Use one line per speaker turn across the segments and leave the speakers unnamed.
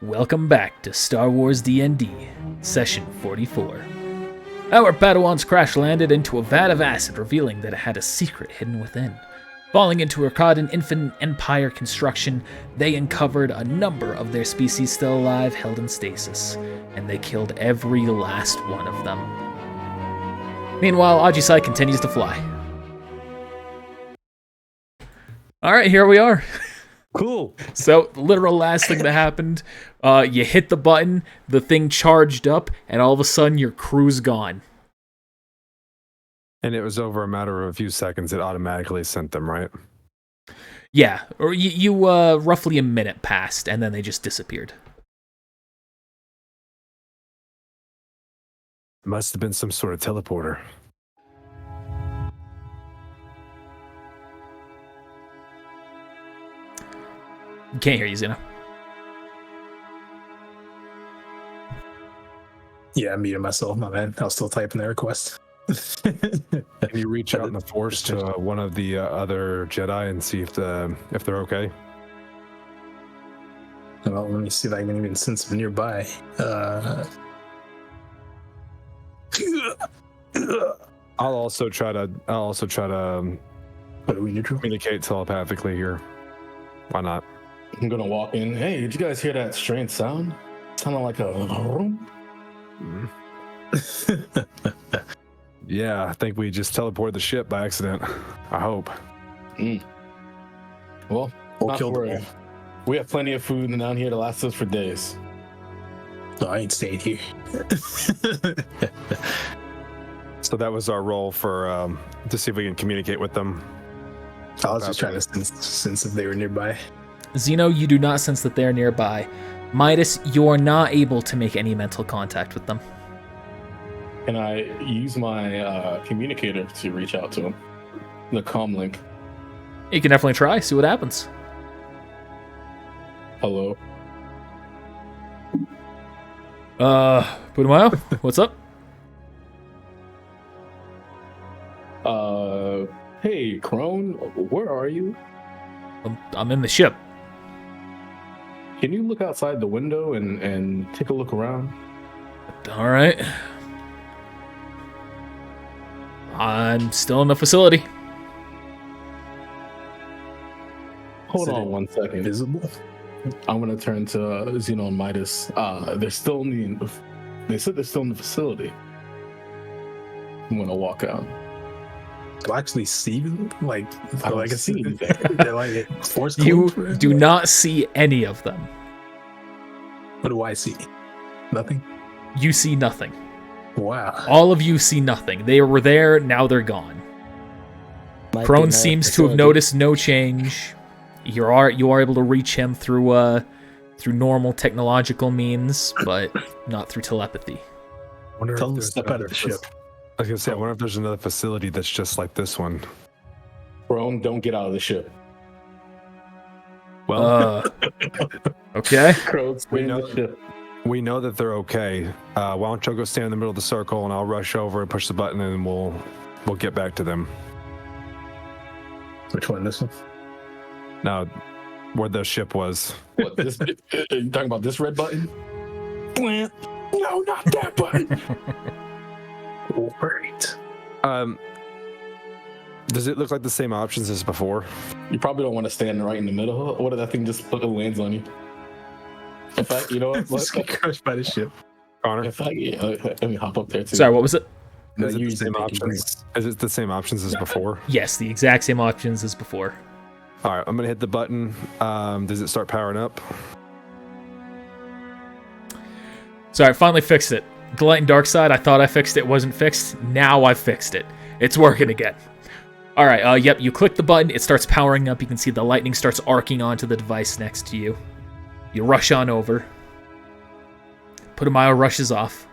Welcome back to Star Wars D&D, Session 44. Our Padawans crash-landed into a vat of acid, revealing that it had a secret hidden within. Falling into a Rakatan Infinite Empire construction, they uncovered a number of their species still alive, held in stasis, and they killed every last one of them. Meanwhile, Ajisai continues to fly. Alright, here we are.
Cool.
So, the literal last thing that happened, you hit the button, the thing charged up, and all of a sudden your crew's gone.
And it was over a matter of a few seconds. It automatically sent them, right?
Yeah, or you roughly a minute passed, and then they just disappeared.
Must have been some sort of teleporter.
Can't hear you, Zeno.
Yeah, I muted myself, my man. I was still typing the request.
Can you reach out in the Force to one of the other Jedi and see if they're okay?
Well, let me see if I can even sense them nearby.
I'll also try to
What are we neutral?
communicate telepathically here. Why not?
I'm gonna walk in. Hey, did you guys hear that strange sound? Sounded like a room.
Yeah, I think we just teleported the ship by accident. I hope.
Well,
We'll
not
kill
to
them
worry. We have plenty of food down here to last us for days.
all. I ain't staying here.
So that was our role for to see if we can communicate with them.
I was just trying to sense if they were nearby.
Zeno, you do not sense that they're nearby. Midas, you're not able to make any mental contact with them.
Can I use my communicator to reach out to them? The comm link.
You can definitely try, see what happens.
Hello.
Putumayo, what's up?
Hey, Crone, where are you?
I'm in the ship.
Can you look outside the window and take a look around?
All right. I'm still in the facility.
Hold
Is it
on one second.
Visible?
I'm gonna turn to Zeno and Midas. They're still in the. They said they're still in the facility. I'm gonna walk out.
Do I actually see them? Like,
I don't see anything.
They're like force
You
closed?
do not see any of them.
What do I see? Nothing?
You see nothing.
Wow.
All of you see nothing. They were there, now they're gone. Crone seems to have noticed no change. You are able to reach him through normal technological means, but not through telepathy.
Wonder
Tell
if
them to
there's
step out of the ship.
I was gonna say, I wonder if there's another facility that's just like this one.
Crone, don't get out of the ship.
Well,
Okay.
Crone, stay in
know-
the ship.
we know that they're okay. Why don't you go stand in the middle of the circle, and I'll rush over and push the button, and we'll get back to them.
Which one? This one?
Now, where the ship was.
What, this, are you talking about this red button? Blam. No, not that button.
Great.
Does it look like the same options as before?
You probably don't want to stand right in the middle. What if that thing just lands on you? In fact, you know what?
Just get crushed by the ship.
Connor,
If I, yeah, let me hop up there too.
Sorry, what was it?
No,
is it the
usually
same
they can
options? Is it the same options as before?
Yes, the exact same options as before.
All right, I'm gonna hit the button. Does it start powering up?
Sorry, I finally fixed it. The light and dark side, I thought I fixed it, wasn't fixed. Now I fixed it. It's working again. All right, yep, you click the button, it starts powering up. You can see the lightning starts arcing onto the device next to you. You rush on over. Putumayo rushes off.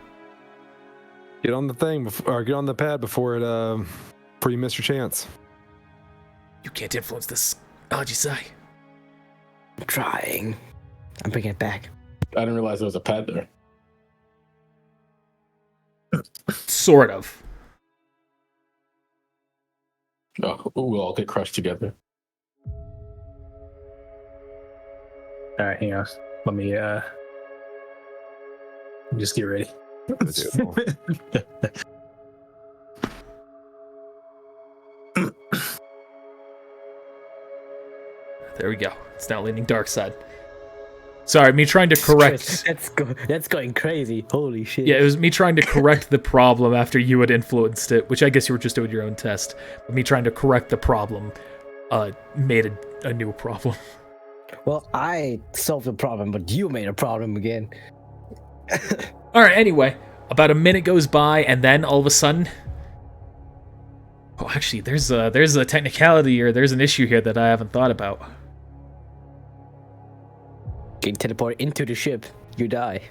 Get on the thing, or get on the pad before you miss your chance.
You can't influence this, Ajisai.
I'm trying. I'm bringing it back.
I didn't realize there was a pad there.
Sort of.
Oh, we'll all get crushed together.
All right, hang on. Let me Just get ready.
There we go. It's now leaning dark side. Sorry, me trying to correct.
That's going crazy. Holy shit.
Yeah, it was me trying to correct the problem after you had influenced it, which I guess you were just doing your own test. But me trying to correct the problem made a new problem.
Well, I solved the problem, but you made a problem again.
All right, anyway, about a minute goes by, and then all of a sudden... Oh, actually, there's a technicality, or there's an issue here that I haven't thought about.
Get teleported into the ship, you die.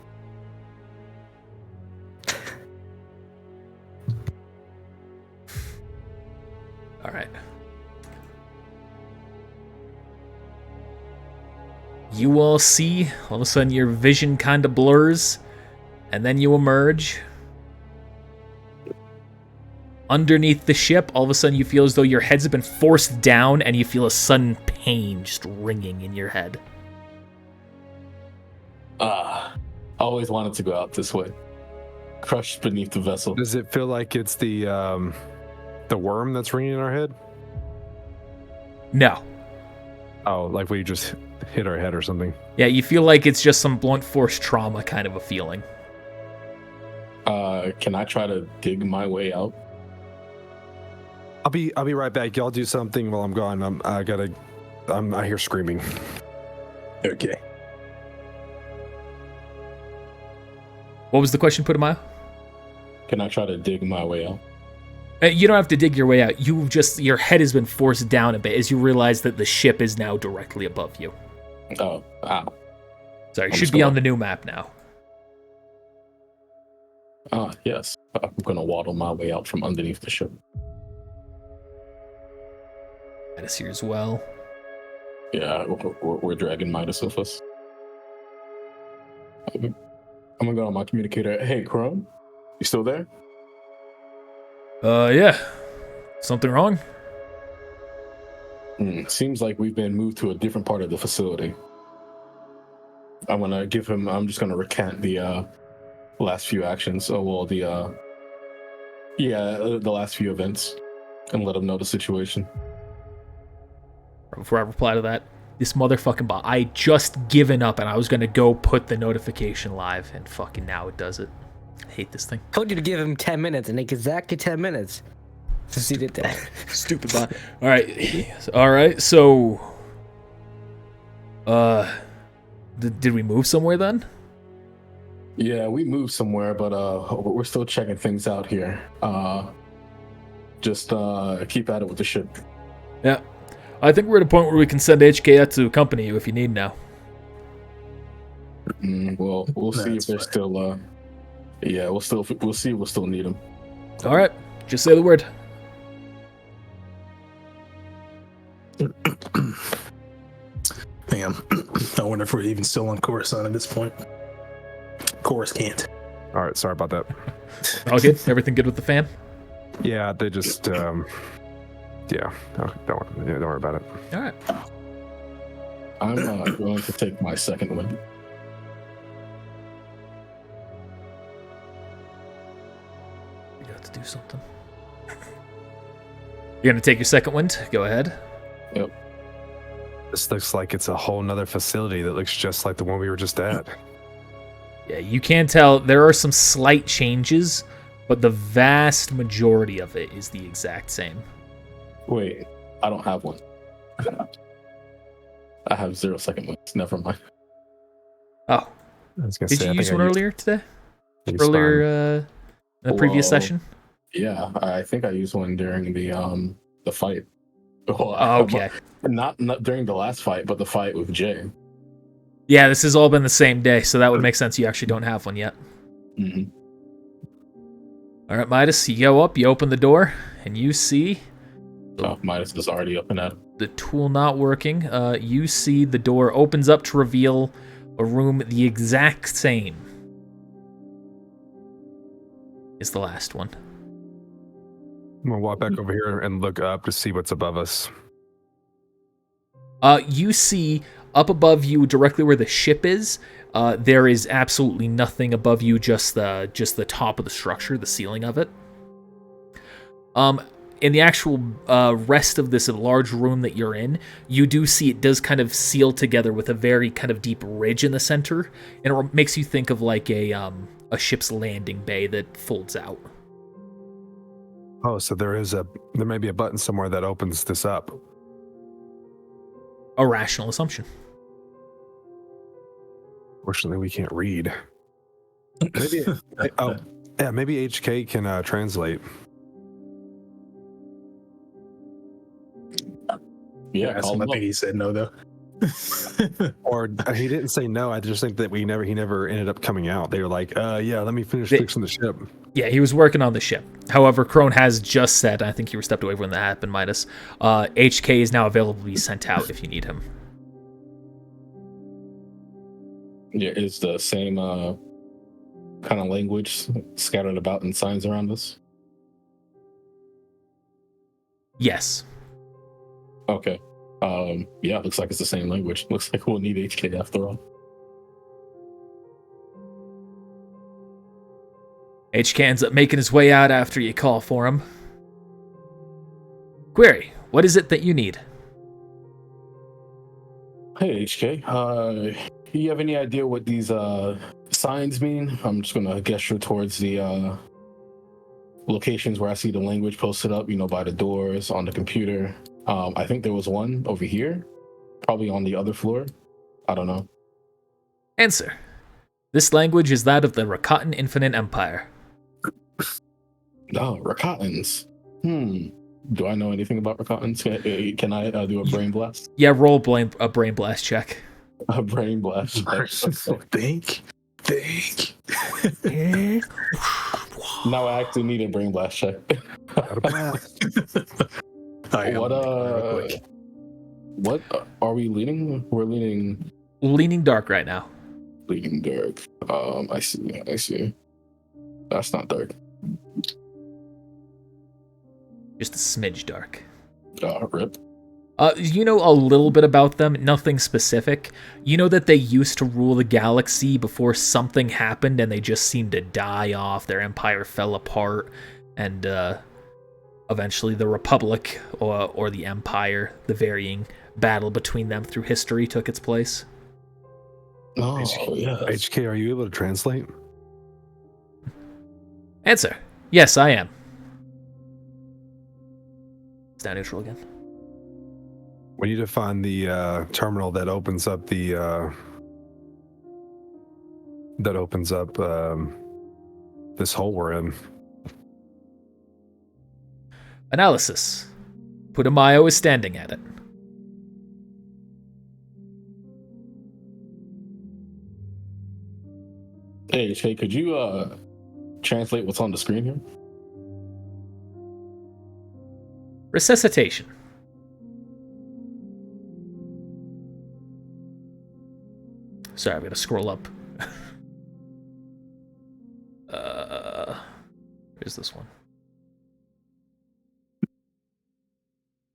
All right. You all see, all of a sudden your vision kind of blurs, and then you emerge. Underneath the ship, all of a sudden you feel as though your heads have been forced down, and you feel a sudden pain just ringing in your head.
I always wanted to go out this way. Crushed beneath the vessel.
Does it feel like it's the worm that's ringing in our head?
No.
Oh, like we just hit our head or something.
Yeah, you feel like it's just some blunt force trauma kind of a feeling.
Can I try to dig my way out?
I'll be right back. Y'all do something while I'm gone. I hear screaming.
Okay.
What was the question, Putumayo?
Can I try to dig my way out?
You don't have to dig your way out. Your head has been forced down a bit as you realize that the ship is now directly above you.
Oh, ow.
Sorry, it
I'm
should
just
be
gonna-
on the new map now.
Yes. I'm gonna waddle my way out from underneath the ship.
Midas here as well.
Yeah, we're dragging Midas with us. I'm gonna go on my communicator. Hey, Chrome, you still there?
Yeah. Something wrong?
Seems like we've been moved to a different part of the facility. I'm just gonna recant the last few actions. The last few events, and let him know the situation.
Before I reply to that, this motherfucking bot. I just given up and I was gonna go put the notification live, and fucking now it does it. I hate this thing.
Told you to give him 10 minutes, and exactly 10 minutes. Since he did that.
Stupid bot. Alright, so... Did we move somewhere then?
Yeah, we moved somewhere, but we're still checking things out here. Just keep at it with the ship.
Yeah. I think we're at a point where we can send HK out to accompany you if you need now.
Well, we'll see if they're still. We'll see if we'll still need them.
Alright, just say the word.
Damn. I wonder if we're even still on Coruscant at this point. Coruscant.
All right, sorry about that.
All good? Everything good with the fam?
Yeah, they just don't worry about it.
Alright.
I'm going to take my second one.
You got to do something. You're gonna take your second wind? Go ahead.
Yep.
This looks like it's a whole nother facility that looks just like the one we were just at.
Yeah, you can tell there are some slight changes, but the vast majority of it is the exact same.
Wait, I don't have one. I have 0 second ones. Never mind.
Oh,
I was gonna
did
say,
you
I
use
think
one
I used-
earlier today?
I used
Earlier
mine.
in the previous
Whoa.
session?
Yeah, I think I used one during the fight. Well,
Oh, okay.
Not during the last fight, but the fight with Jay.
Yeah, this has all been the same day, so that would make sense you actually don't have one yet.
Mm-hmm.
All right, Midas, you go up, you open the door, and you see
Oh, Midas is already up and at.
the tool not working. You see the door opens up to reveal a room the exact same as the last one.
I'm gonna walk back over here and look up to see what's above us.
You see up above you, directly where the ship is, There is absolutely nothing above you, just the top of the structure, the ceiling of it. In the actual rest of this large room that you're in, you do see it does kind of seal together with a very kind of deep ridge in the center, and it makes you think of like a ship's landing bay that folds out.
Oh, so there may be a button somewhere that opens this up.
A rational assumption.
Fortunately, we can't read. Maybe maybe HK can translate.
Yeah,
That's
call him
one
up.
thing he said no though.
Or he didn't say no. I just think that he never ended up coming out. They were like, yeah, let me finish fixing the ship.
Yeah, he was working on the ship. However, Crone has just said, I think you were stepped away when that happened, Midas, HK is now available to be sent out if you need him.
Yeah, it's the same kind of language scattered about in signs around us.
Yes.
Okay. Yeah, looks like it's the same language. Looks like we'll need HK after all.
HK ends up making his way out after you call for him. Query, what is it that you need?
Hey, HK. You have any idea what these signs mean? I'm just gonna gesture towards the locations where I see the language posted up, by the doors, on the computer. I think there was one over here, probably on the other floor. I don't know.
Answer. This language is that of the Rakatan Infinite Empire.
Oh, Rakatans. Do I know anything about Rakatans? Can I do a brain blast?
Yeah, roll a brain blast check.
A brain blast.
Think.
Now I actually need a brain blast check. What are we leaning? We're
leaning dark right now.
Leaning dark. I see. That's not dark.
Just a smidge dark.
Rip.
You know a little bit about them, nothing specific. You know that they used to rule the galaxy before something happened and they just seemed to die off. Their empire fell apart, and eventually the Republic or the Empire, the varying battle between them through history, took its place.
Oh, yeah.
HK, are you able to translate?
Answer. Yes, I am. It's now neutral again.
We need to find the terminal that opens up this hole we're in.
Analysis. Putumayo is standing at it.
Hey, Shay, could you translate what's on the screen here?
Resuscitation. Sorry, I'm gonna scroll up. Where's this one?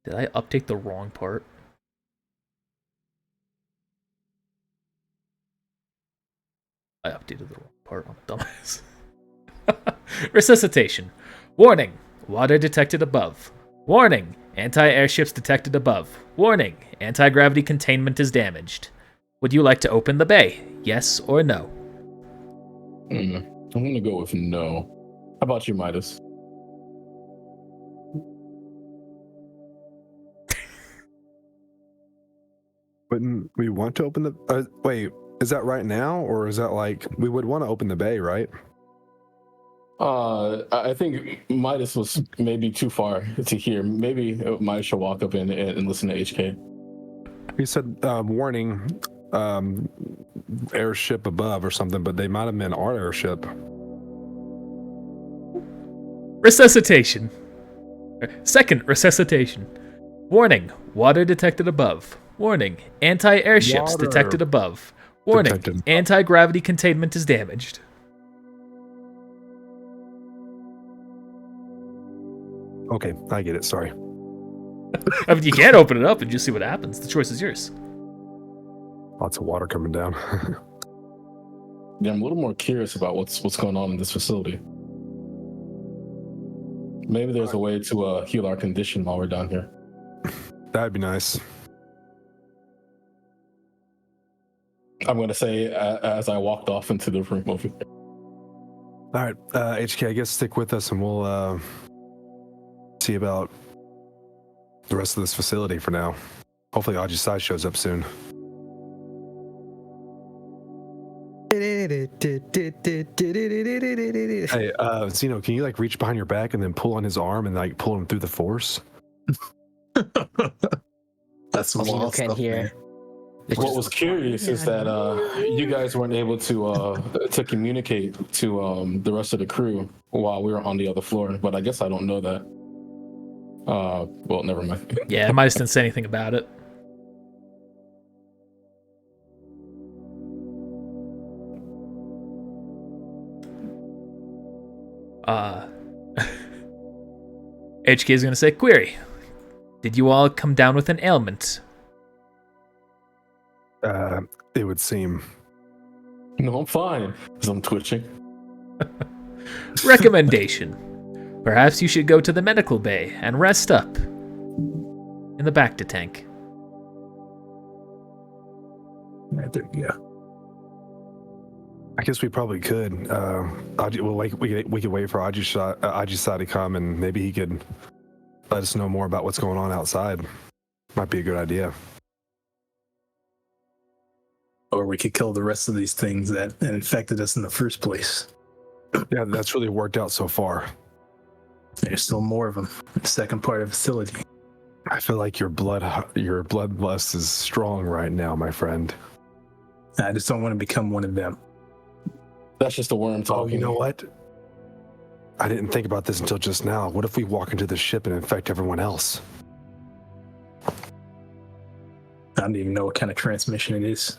Did I update the wrong part? I updated the wrong part. I'm a dumbass. Resuscitation. Warning. Water detected above. Warning. Anti-airships detected above. Warning. Anti-gravity containment is damaged. Would you like to open the bay? Yes or no?
I'm gonna go with no. How about you, Midas?
Wouldn't we want to open the... wait, is that right now? Or is that like... We would want to open the bay, right?
I think Midas was maybe too far to hear. Maybe Midas should walk up and listen to HK.
He said, warning, airship above or something, but they might have been our airship.
Resuscitation. Second resuscitation. Warning. Water detected above. Warning. Anti-airships
Water
detected above. Warning.
detected.
Anti-gravity containment is damaged.
Okay, I get it. Sorry.
I mean, you can't open it up and just see what happens. The choice is yours.
Lots of water coming down.
Yeah, I'm a little more curious about what's going on in this facility. Maybe there's a way to heal our condition while we're down here.
That'd be nice.
I'm gonna say as I walked off into the room over there.
All right, HK, I guess stick with us and we'll see about the rest of this facility for now. Hopefully Aji Sai shows up soon. Hey, Zeno, can you like reach behind your back and then pull on his arm and like pull him through the force?
That's some
Zeno
wild
can
stuff,
hear.
man.
What was curious is that you guys weren't able to communicate to the rest of the crew while we were on the other floor, but I guess I don't know that. Well, never mind.
Yeah, Midas didn't say anything about it. HK is going to say, query. Did you all come down with an ailment?
It would seem.
No, I'm fine, because I'm twitching.
Recommendation. Perhaps you should go to the medical bay and rest up in the Bacta tank.
Right, there you go.
I guess we probably could. We could wait for Aji Sai to come and maybe he could let us know more about what's going on outside. Might be a good idea.
Or we could kill the rest of these things that infected us in the first place.
Yeah, that's really worked out so far.
There's still more of them. The second part of the facility.
I feel like your bloodlust is strong right now, my friend.
I just don't want to become one of them.
That's just a worm
Oh,
talking.
you know what? I didn't think about this until just now. What if we walk into the ship and infect everyone else?
I don't even know what kind of transmission it is.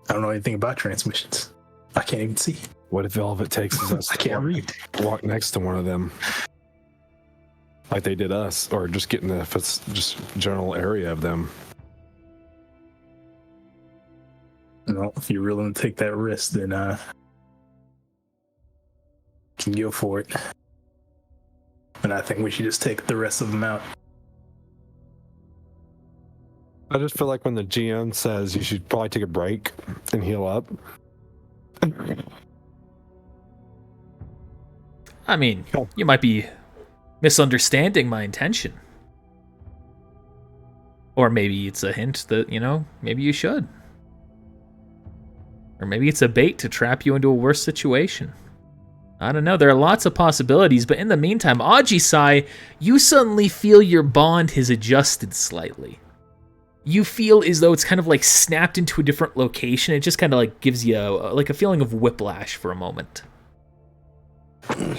I don't know anything about transmissions. I can't even see.
What if all of it takes is us
I can't read.
walk next to one of them, like they did us, or just get in the just general area of them?
Well, if you're willing to take that risk, then can go for it. But I think we should just take the rest of them out.
I just feel like when the GM says you should probably take a break and heal up.
I mean, you might be misunderstanding my intention. Or maybe it's a hint that, maybe you should. Or maybe it's a bait to trap you into a worse situation. I don't know, there are lots of possibilities, but in the meantime, Aji Sai, you suddenly feel your bond has adjusted slightly. You feel as though it's kind of like snapped into a different location. It just kind of like gives you a feeling of whiplash for a moment.
Can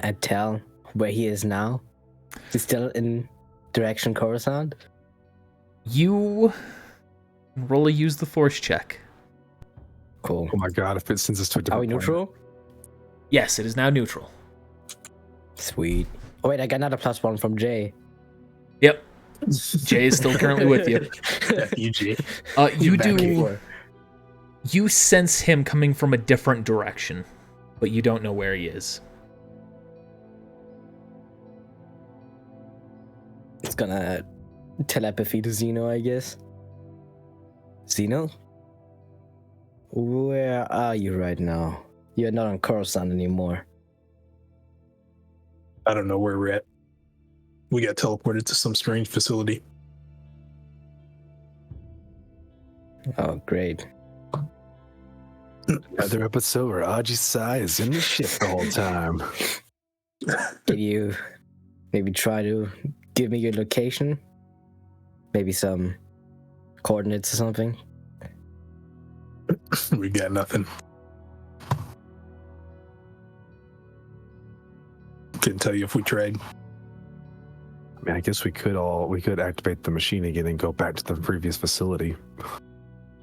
I tell where he is now? He's still in direction Coruscant?
You roll a use the force check.
Cool.
Oh my god, if it sends us to a different
Are we
planet.
neutral?
Yes, it is now neutral.
Sweet. Oh wait, I got another +1 from Jay.
Yep. Jay is still currently with you.
UG.
You
Back
do.
here.
You sense him coming from a different direction, but you don't know where he is.
It's gonna telepathy to Zeno, I guess. Zeno? Where are you right now? You're not on Coruscant anymore.
I don't know where we're at. We got teleported to some strange facility.
Oh, great.
Another episode where Aji Sai is in the ship the whole time.
Can you maybe try to give me your location? Maybe some coordinates or something?
We got nothing. Couldn't tell you if we tried.
I mean, I guess we could activate the machine again and go back to the previous facility.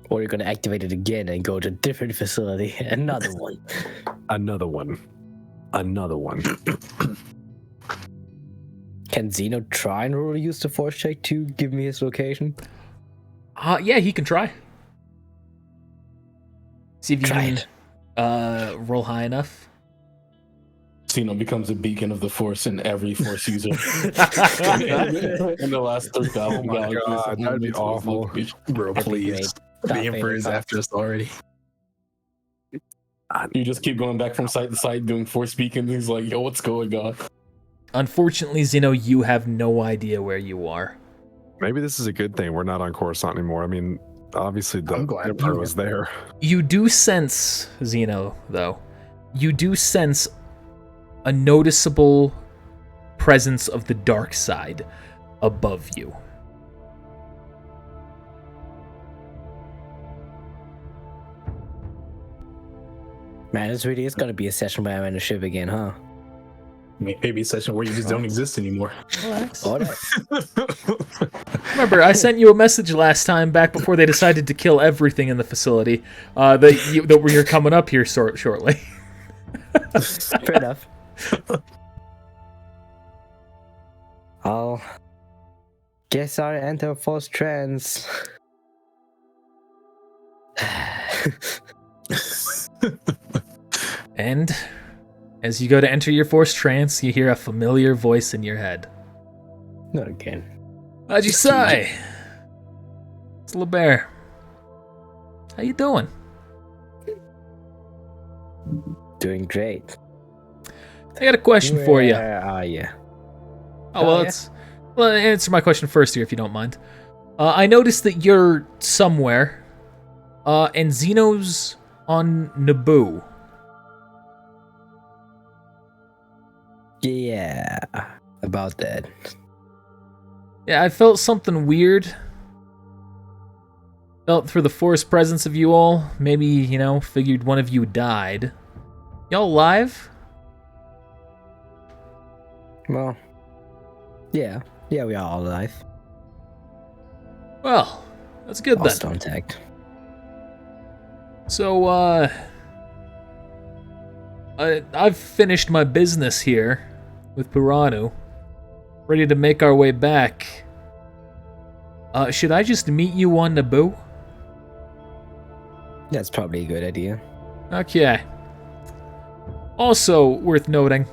Or you're gonna activate it again and go to a different facility. Another one.
Another one.
Can Zeno try and roll use the force check to give me his location?
Yeah, he can try. See if you
Try
can
it.
roll high enough.
Xeno becomes a beacon of the Force in every Force user. In the last 3,000
Oh my
galaxies.
God, that'd be awful.
Bro,
That'd be
please.
great.
The Emperor is after us already.
You just keep going back from site to site doing Force beacons. He's like, yo, what's going on?
Unfortunately, Zeno, you have no idea where you are.
Maybe this is a good thing. We're not on Coruscant anymore. I mean, obviously the
I'm glad
Emperor
you
was there.
You do sense, Zeno, though, you do sense a noticeable presence of the dark side above you.
Man, this really is gonna be a session where I'm in a ship again, huh?
Maybe a session where you just don't exist anymore.
All right.
Remember, I sent you a message last time back before they decided to kill everything in the facility that you're coming up here shortly.
Fair enough. I'll guess I enter Force Trans.
And as you go to enter your Force trance, you hear a familiar voice in your head.
Not again.
Ajisai! It's LeBear. How you doing?
Doing great.
I got a question for you.
Where are you?
Oh, well,
yeah.
well, answer my question first here, if you don't mind. I noticed that you're somewhere, and Xeno's on Naboo.
Yeah, about that.
Yeah, I felt something weird. Felt for the Force presence of you all. Maybe, figured one of you died. Y'all alive?
Well, yeah, we are all alive.
Well, that's good
All
then.
still intact.
So, I've finished my business here with Piranu. Ready to make our way back. Should I just meet you on Naboo?
That's probably a good idea.
Okay. Also, worth noting.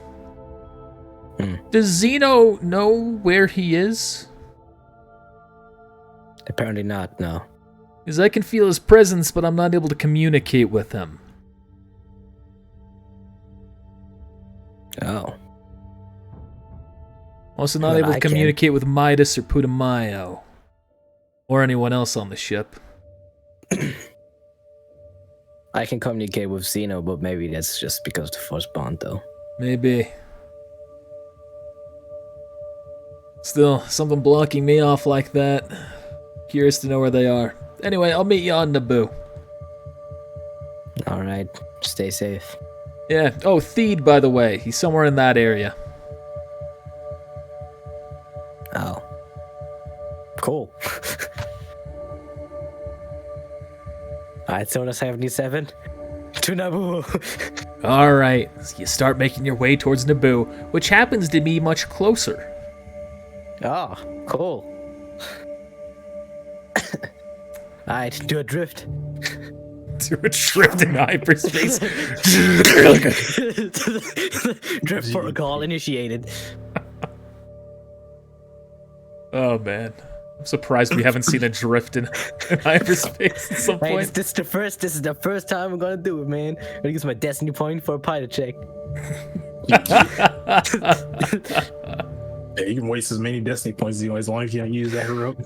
Does Zeno know where he is?
Apparently not, no.
Because I can feel his presence, but I'm not able to communicate with him.
Oh.
Also not
Well,
able to
I can.
communicate with Midas or Putumayo. Or anyone else on the ship.
I can communicate with Zeno, but maybe that's just because of the Force bond, though.
Maybe. Still, something blocking me off like that. Curious to know where they are. Anyway, I'll meet you on Naboo.
Alright, stay safe.
Yeah. Oh, Theed, by the way. He's somewhere in that area.
Oh. Cool. Alright, Zona 77. To Naboo.
Alright, so you start making your way towards Naboo, which happens to be much closer.
Oh, cool. Alright, do a drift.
To a drift in hyperspace.
Drift protocol initiated.
Oh, man. I'm surprised we haven't seen a drift in hyperspace at some
Hey,
point.
this is the first time I'm gonna do it, man. I'm gonna use my destiny point for a pilot check.
Yeah, you can waste as many destiny points as you want, as long as you don't use that heroic.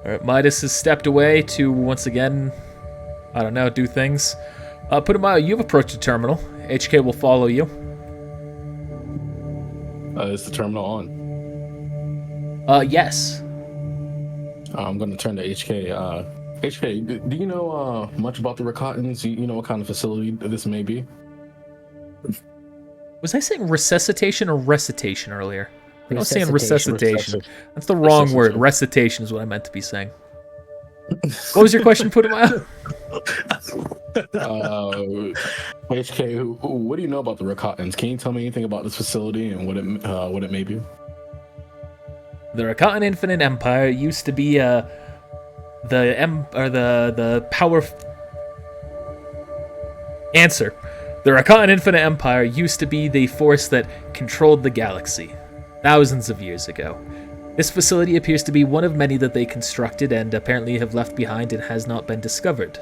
Alright, Midas has stepped away to, once again, I don't know, do things. Putumayo, you've approached the terminal. HK will follow you.
Is the terminal on?
Yes.
I'm going to turn to HK. HK, do you know much about the Rakatans? You know what kind of facility this may be?
Was I saying resuscitation or recitation earlier? I was saying
Resuscitation.
resuscitation. That's the wrong word. Recitation is what I meant to be saying. What was your question, Putumayo?
HK, what do you know about the Rakatans? Can you tell me anything about this facility and what it may be?
The Rakatan Infinite Empire used to be a the power. Answer. The Rakatan Infinite Empire used to be the force that controlled the galaxy, thousands of years ago. This facility appears to be one of many that they constructed and apparently have left behind and has not been discovered.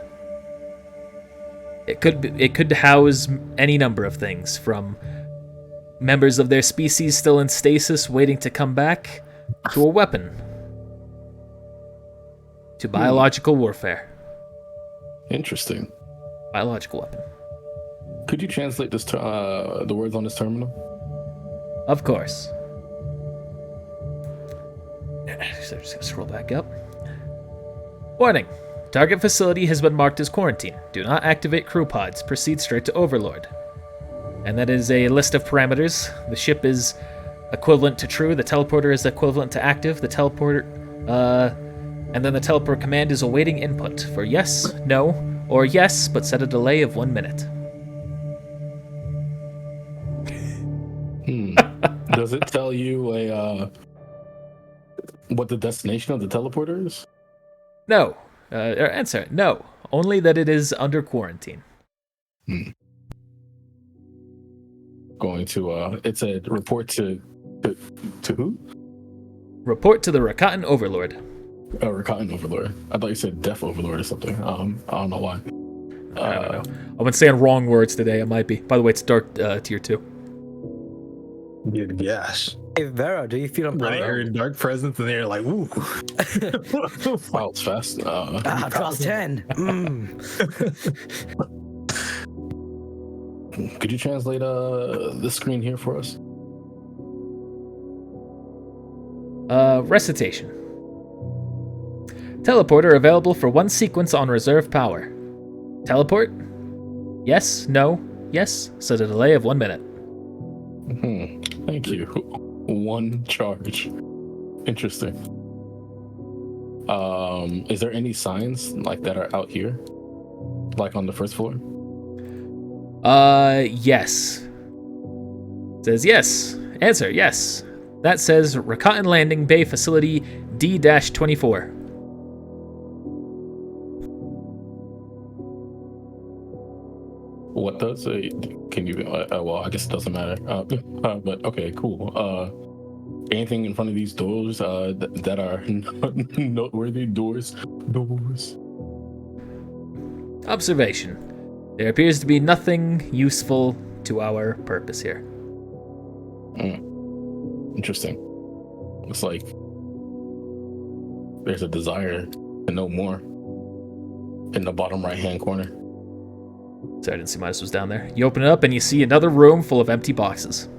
It could house any number of things, from members of their species still in stasis waiting to come back, to a weapon, to biological warfare.
Interesting.
Biological weapon.
Could you translate this the words on this terminal?
Of course. So I'm just gonna scroll back up. Warning. Target facility has been marked as quarantine. Do not activate crew pods. Proceed straight to Overlord. And that is a list of parameters. The ship is equivalent to true. The teleporter is equivalent to active. The teleporter, and then the teleport command is awaiting input for yes, no, or yes, but set a delay of 1 minute.
Does it tell you what the destination of the teleporter is?
No. Answer. No. Only that it is under quarantine.
Going to it's a report to who?
Report to the Rakatan Overlord.
Oh, Rakatan Overlord. I thought you said Death Overlord or something. I don't know why.
I don't know. I've been saying wrong words today. I might be. By the way, it's Dark Tier 2.
Good gosh.
Hey, Vera, do you feel
I
umbrella?
heard dark presence and they're like, ooh.
Wow, it's fast.
Plus 10.
Could you translate this screen here for us?
Recitation. Teleporter available for 1 sequence on reserve power. Teleport? Yes, no, yes. Set a delay of 1 minute.
Thank you. 1 charge. Interesting. Is there any signs like that are out here? Like on the first floor?
Yes. Says yes. Answer, yes. That says Rakatan Landing Bay Facility D-24.
What does can you well, I guess it doesn't matter. But okay, cool. Anything in front of these doors that are noteworthy? Doors.
Observation. There appears to be nothing useful to our purpose here.
Interesting. Looks like there's a desire to know more in the bottom right-hand corner.
Sorry, I didn't see Midas was down there. You open it up and you see another room full of empty boxes.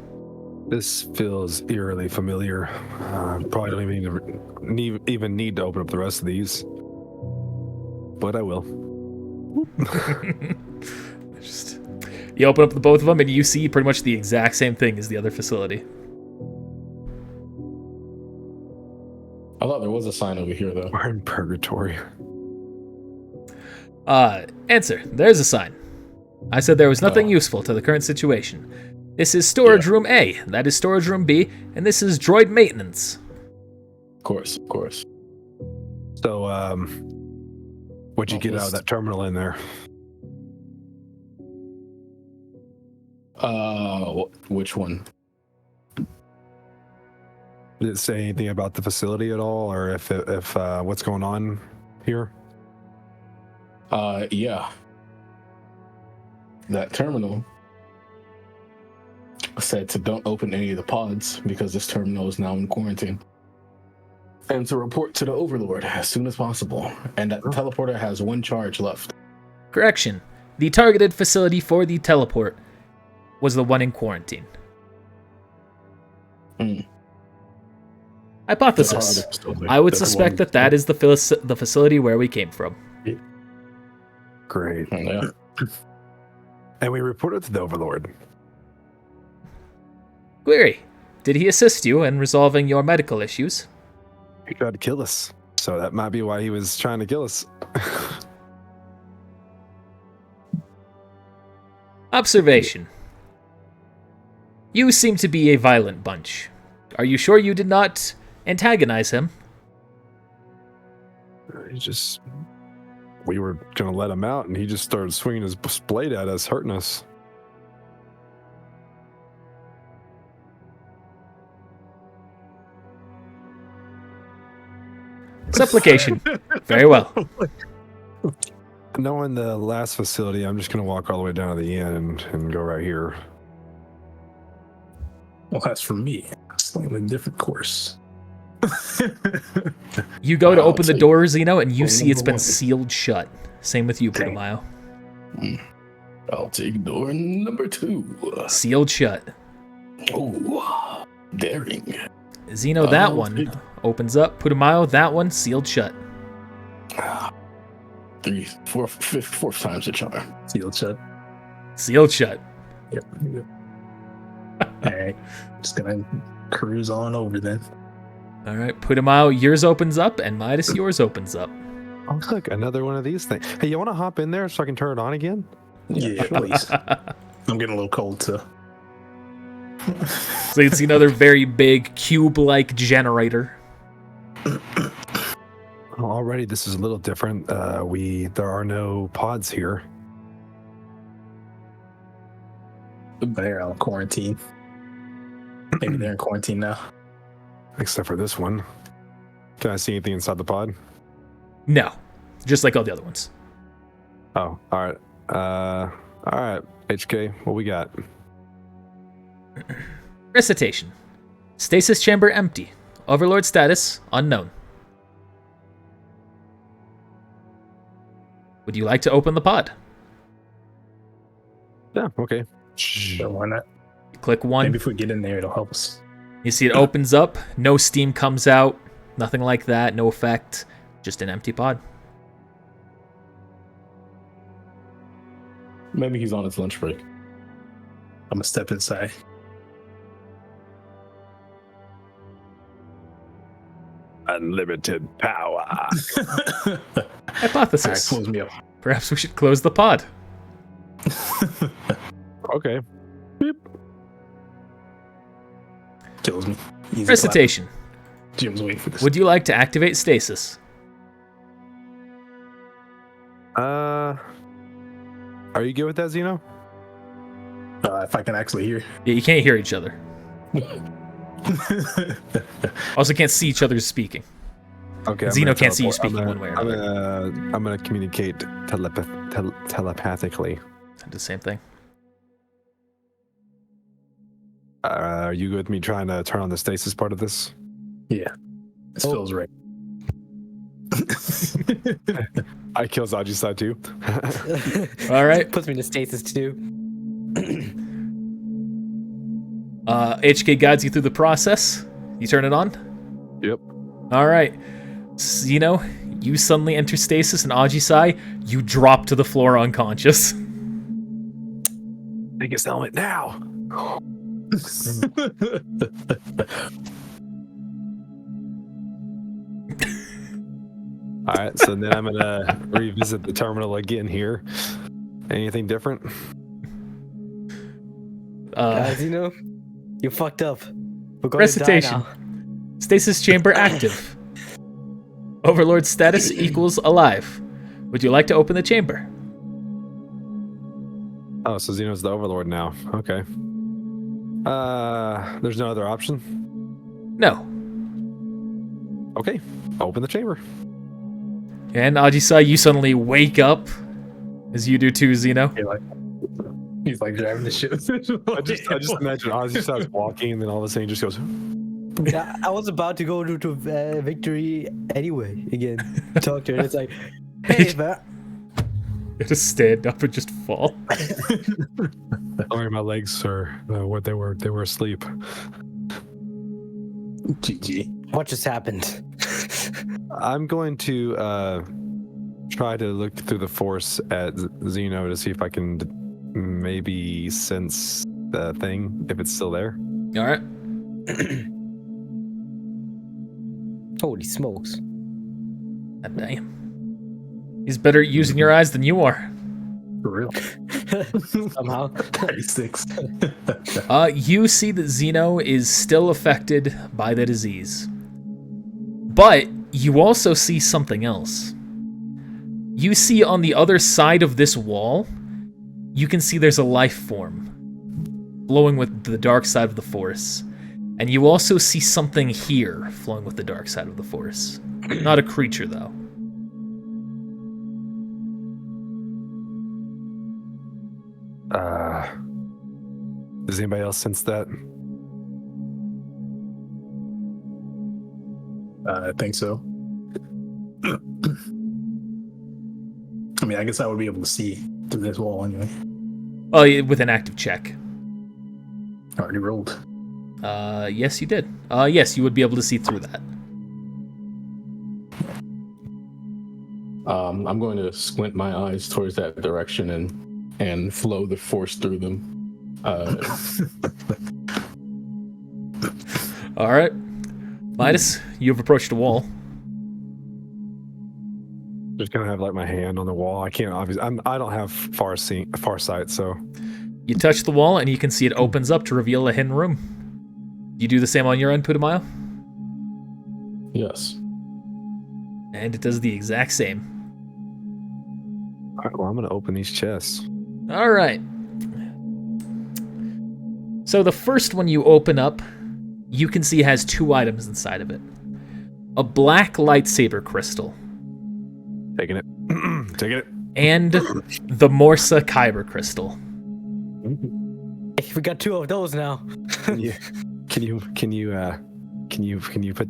This feels eerily familiar. Probably don't even need to open up the rest of these, but I will.
You open up the both of them and you see pretty much the exact same thing as the other facility.
I thought there was a sign over here, though.
We're in purgatory.
Answer. There's a sign. I said there was nothing useful to the current situation. This is storage room A, that is storage room B, and this is droid maintenance.
Of course.
So, what'd you get out of that terminal in there?
Which one?
Did it say anything about the facility at all, or if what's going on here?
Yeah. That terminal said to don't open any of the pods because this terminal is now in quarantine. And to report to the Overlord as soon as possible. And that teleporter has 1 charge left.
Correction. The targeted facility for the teleport was the one in quarantine. Hypothesis. I would suspect that is the facility where we came from.
Great.
Yeah.
And we reported to the Overlord.
Query. Did he assist you in resolving your medical issues?
He tried to kill us, so that might be why he was trying to kill us.
Observation. You seem to be a violent bunch. Are you sure you did not antagonize him?
We were gonna let him out, and he just started swinging his blade at us, hurting us.
Supplication. Very well.
Knowing the last facility, I'm just gonna walk all the way down to the end and go right here.
Well, that's for me. Slightly different course.
You go to
Wow,
open
it's
the
like-
door, Zeno, and you
Well,
see it's been
number one.
sealed shut. Same with you,
Dang.
Putumayo.
I'll take door number 2.
Sealed shut.
Oh, daring.
Zeno, that
I'll
one
take-
opens up. Putumayo, that one sealed shut.
3, 4, 5, 4th time's a charm.
Sealed shut.
Sealed shut.
Yep. All right. Just gonna cruise on over then.
All right, Putumayo, yours opens up, and Midas, yours opens up.
Oh, look, another one of these things. Hey, you want to hop in there so I can turn it on again?
Yeah, please. I'm getting a little cold too.
So you can see another very big cube-like generator.
Already, this is a little different. There are no pods here.
They're on quarantine. Maybe they're in quarantine now.
Except for this one. Can I see anything inside the pod?
No, just like all the other ones.
Oh, all right. All right, HK, what we got?
Recitation. Stasis chamber empty. Overlord status unknown. Would you like to open the pod?
Yeah, okay.
So why not?
Click 1.
Maybe if we get in there, it'll help us.
You see it opens up. No steam comes out. Nothing like that. No effect. Just an empty pod.
Maybe he's on his lunch break.
I'm gonna step inside.
Unlimited power.
Alright,
Hypothesis.
close me up.
Perhaps we should close the pod.
Okay.
Kills me. Easy clap.
Recitation.
Jim's waiting for this.
Would you like to activate stasis?
Are you good with that, Zeno?
If I can actually hear.
Yeah, you can't hear each other. Also can't see each other speaking.
Okay. I'm
Zeno
gonna
can't see you
teleport.
speaking one way or another.
I'm gonna communicate telepathically.
Do the same thing.
Are you good with me trying to turn on the stasis part of this?
Yeah. This feels right.
I kill Zaji's side too.
All right.
Puts me in stasis too.
HK guides you through the process. You turn it on?
Yep.
All right. Zeno, you suddenly enter stasis, and Ajisai, you drop to the floor unconscious.
Take his helmet now. All right, so then I'm gonna revisit the terminal again here. Anything different?
Guys, you know, you fucked up. We're going
Recitation.
to die now.
Stasis chamber active. Overlord status equals alive. Would you like to open the chamber?
Oh, so Xeno's the overlord now. Okay. There's no other option.
No.
Okay, open the chamber.
And Ajisai, you suddenly wake up, as you do too, Zeno.
He's like driving the ship.
I just imagine Ozzy starts walking, and then all of a sudden he just goes.
Yeah, I was about to go to Victory anyway again. Talk to her. And it's like, hey, man.
You just stand up and just fall.
Sorry, my legs are what they were. They were asleep.
GG.
What just happened?
I'm going to try to look through the force at Zeno to see if I can maybe sense the thing, if it's still there.
All right.
Holy smokes.
God damn. He's better at using your eyes than you are.
For real.
Somehow.
36.
You see that Zeno is still affected by the disease. But you also see something else. You see on the other side of this wall, you can see there's a life form flowing with the dark side of the force. And you also see something here flowing with the dark side of the force. Not a creature, though.
Does anybody else sense that?
I think so. I mean, I guess I would be able to see through this wall anyway.
Oh, yeah, with an active check.
Already rolled.
Yes, you did. Yes, you would be able to see through that.
I'm going to squint my eyes towards that direction and flow the force through them.
All right. Midas, you've approached a wall.
Just gonna have like my hand on the wall. I can't obviously. I don't have far sight, so
You touch the wall, and you can see it opens up to reveal a hidden room. You do the same on your end, Putumayo?
Yes.
And it does the exact same.
all right, well, I'm gonna open these chests.
All right. So the first one you open up, you can see has 2 items inside of it. A black lightsaber crystal
Taking it. Taking it.
and the Morsa Kyber crystal.
We got 2 of those now.
Can you put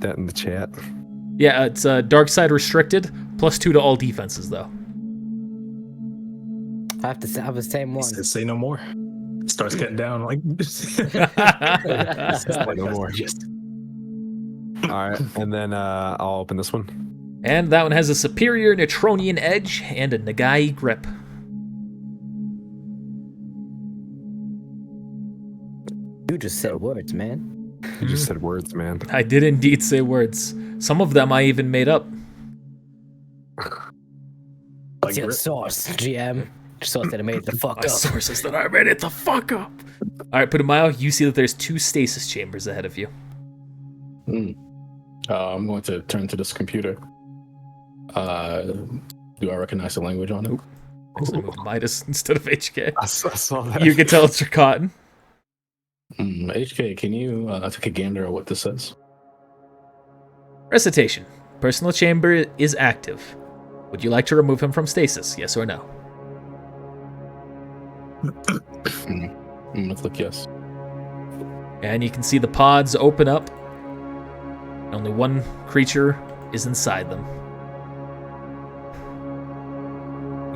that in the chat?
Yeah, it's dark side restricted, +2 to all defenses, though.
I have to have the same one.
Says, say no more. Starts cutting down like
No more.
Just
All right, and then I'll open this one.
And that one has a superior Neutronian edge and a Nagai grip.
You just said words, man.
You just said words, man.
I did indeed say words. Some of them I even made up.
What's your source, GM? Source that I made it the fuck
My
up.
sources that I made it the fuck up. All right, Putumayo, you see that there's 2 stasis chambers ahead of you.
I'm going to turn to this computer. Do I recognize the language on it?
Actually moved Midas instead of HK.
I saw that.
You can tell it's Dracottan.
HK, can you take a gander at what this says?
Recitation. Personal chamber is active. Would you like to remove him from stasis, yes or no?
I'm gonna click yes.
And you can see the pods open up. Only one creature is inside them.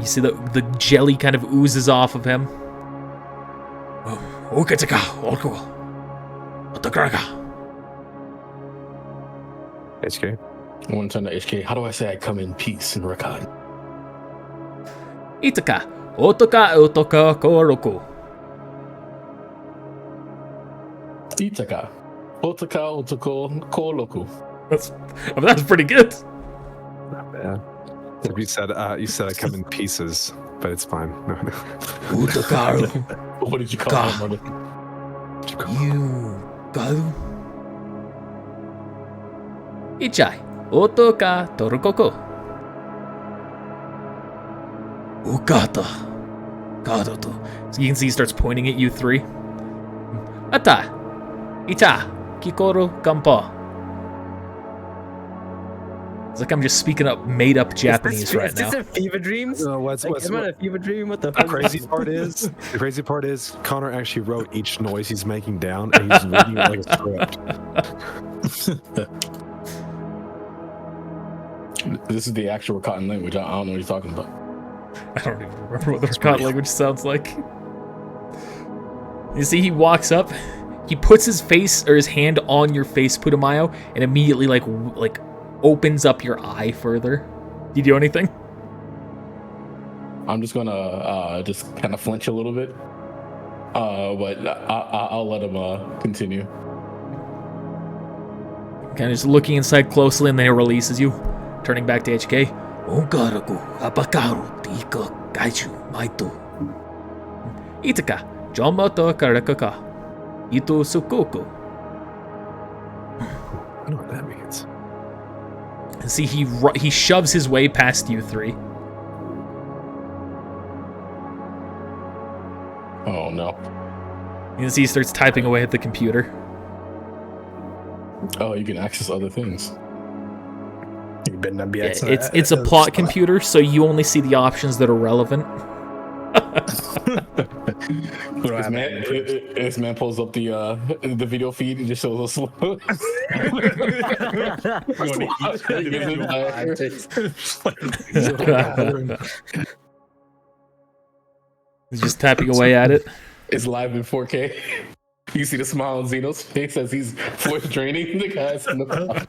You see the jelly kind of oozes off of him.
HK.
I want to turn to HK. How do I say I come in peace and Rakan?
Itaka, otoka otoka koroku.
Itaka. Otaka otoko koloku.
That's pretty good.
Not bad. You said I come in pieces, but it's fine. No.
What did you call him, brother?
You go. Ichai, otoka torokoko. Ukata. Kadoto. So you can see he starts pointing at you 3. Ata. Ita. Kikoro kampa. It's like I'm just speaking up made up Japanese right now.
Is this a fever dreams?
What's
Am I a fever dream? What the
the crazy part is? The crazy part is Connor actually wrote each noise he's making down, and he's reading it like a script.
This is the actual Rakan language. I don't know what you're talking about.
I don't even remember what the Rakan language sounds like. You see, he walks up, he puts his face or his hand on your face, Putumayo, and immediately like opens up your eye further. Do you do anything?
I'm just gonna just kind of flinch a little bit, but I'll let him continue.
Kind of just looking inside closely, and then he releases you, turning back to HK. Onkaraku apakaru tika kaiju maito. Itaka jomoto karakaka. Ito sukoko.
I don't know what that means.
And see, he shoves his way past you 3.
no.
You can see he starts typing away at the computer.
Oh, you can access other things.
You better not be
Yeah,
accessing that
it's a
other
plot
stuff.
computer, so you only see the options that are relevant.
We don't have that.
This man pulls up the video feed and just shows us slow.
He's just tapping away at it.
It's live in 4K. You see the smile on Zeno's face as he's voice training the guys in the car.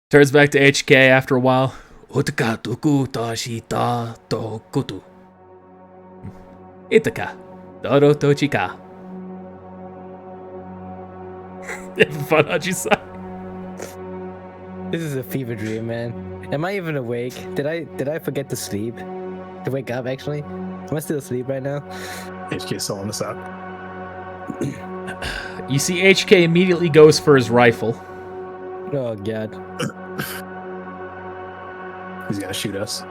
Turns back to HK after a while. Utaka tuku toshita tokutu. Itaka doro tochika. Having fun, Ajisai?
This is a fever dream, man. Am I even awake? Did I forget to sleep? To wake up, actually? Am I still asleep right now?
HK selling this out.
You see HK immediately goes for his rifle.
Oh god.
He's gonna shoot us.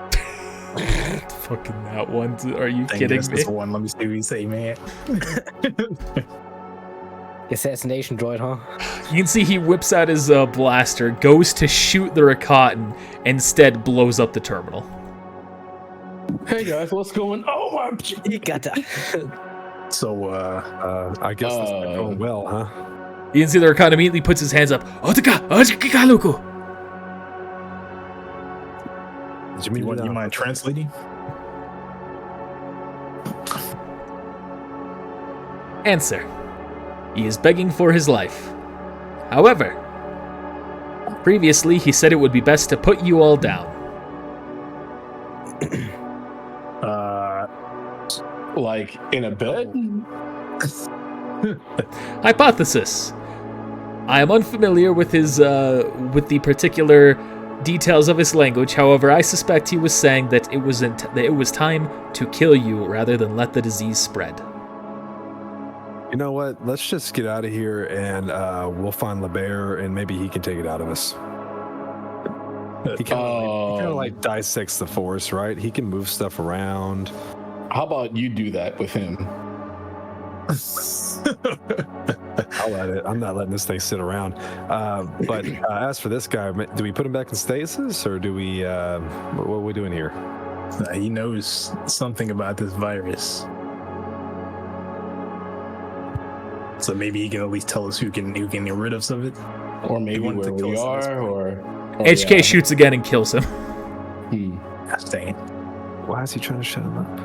Fucking that one. Are you
Thank
kidding
goodness
me?
this one. Let me see what you say, man.
Assassination droid, huh?
You can see he whips out his blaster, goes to shoot the Rakatan, instead blows up the terminal.
Hey guys, what's going on? Oh my!
You got that.
So,
I guess this not going well, huh?
You can see the Rakatan immediately puts his hands up. Otaka! Ojikikaluku!
Did you mean
you mind translating?
Answer. He is begging for his life. However, previously he said it would be best to put you all down.
Like in a bed?
Hypothesis. I am unfamiliar with his with the particular details of his language. However, I suspect he was saying that it was time to kill you rather than let the disease spread.
You know what? Let's just get out of here and we'll find LeBear and maybe he can take it out of us. He kind of like dissects the force, right? He can move stuff around.
How about you do that with him?
I'll let it. I'm not letting this thing sit around. But as for this guy, do we put him back in stasis or do we? What are we doing here?
He knows something about this virus. So maybe he can at least tell us who can get rid of some of it.
Or maybe
wanted to
where
kill
we
us at this
are,
point.
or
HK shoots again and kills him.
Gosh dang it.
Why is he trying to shut him up?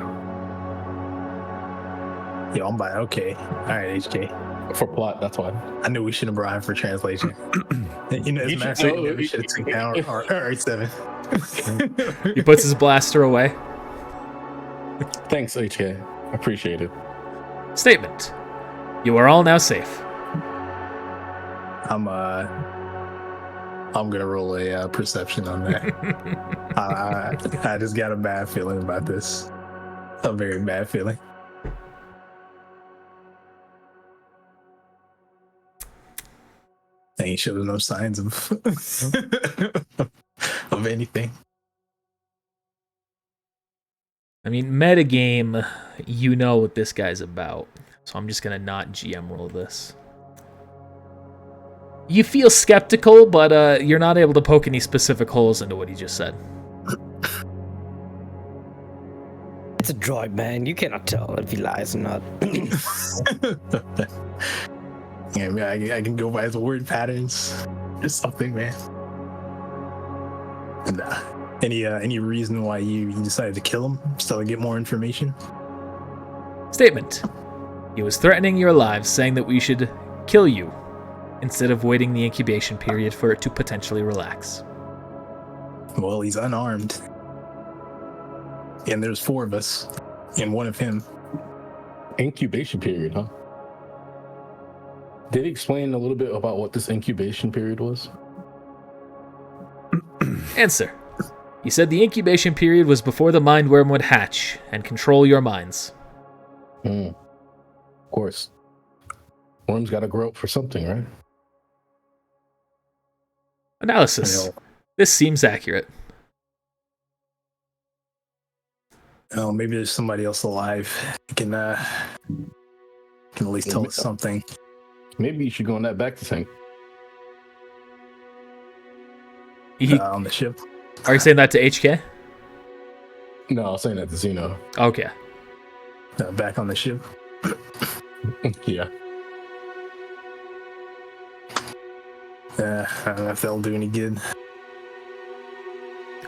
Yo, I'm by. Okay. All right, HK.
for plot. That's why.
I knew we should have brought him for translation. You know,
You
it's
should-
massive. We should have taken down our R7.
He puts his blaster away.
Thanks, HK. Appreciate it.
Statement. You are all now safe.
I'm gonna roll a perception on that. I just got a bad feeling about this. A very bad feeling. Ain't showing no signs of of anything.
I mean, metagame, you know what this guy's about. So I'm just going to not GM roll this. You feel skeptical, but you're not able to poke any specific holes into what he just said.
It's a droid, man. You cannot tell if he lies or not.
Yeah, man, I can go by his word patterns or something, man. And, any reason why you decided to kill him? So to get more information?
Statement. He was threatening your lives, saying that we should kill you instead of waiting the incubation period for it to potentially relax.
Well, he's unarmed. And there's 4 of us and 1 of him.
Incubation period, huh? Did he explain a little bit about what this incubation period was?
Answer. He said the incubation period was before the mind worm would hatch and control your minds.
Of course. Worms gotta grow up for something, right?
Analysis. This seems accurate.
Oh, maybe there's somebody else alive. Can at least tell us something.
Maybe you should go in that back tank.
On the ship.
Are you saying that to HK?
No, I was saying that to Zeno.
Okay.
Back on the ship.
Yeah.
I don't know if that'll do any good.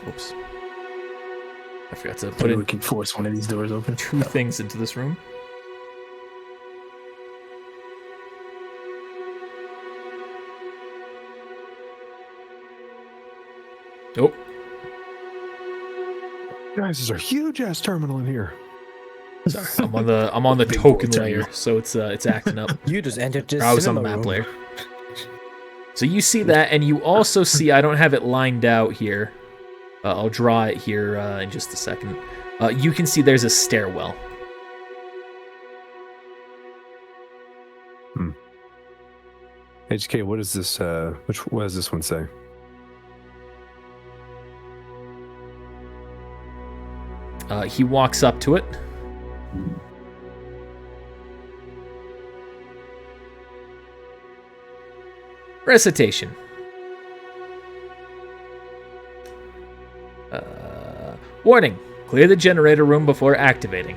Oops. I forgot to put
Maybe
in
we can force one of these doors open.
2 things into this room. Oh,
Guys, there's a huge ass terminal in here.
sorry. I'm on the
Big
token
boy
layer,
terminal.
so it's acting up.
You just entered this
I was on the
cinema
map
room.
layer. So you see that, and you also see, I don't have it lined out here. I'll draw it here in just a second. You can see there's a stairwell.
HK, what is this? What does this one say?
He walks up to it. Recitation. Warning. Clear the generator room before activating.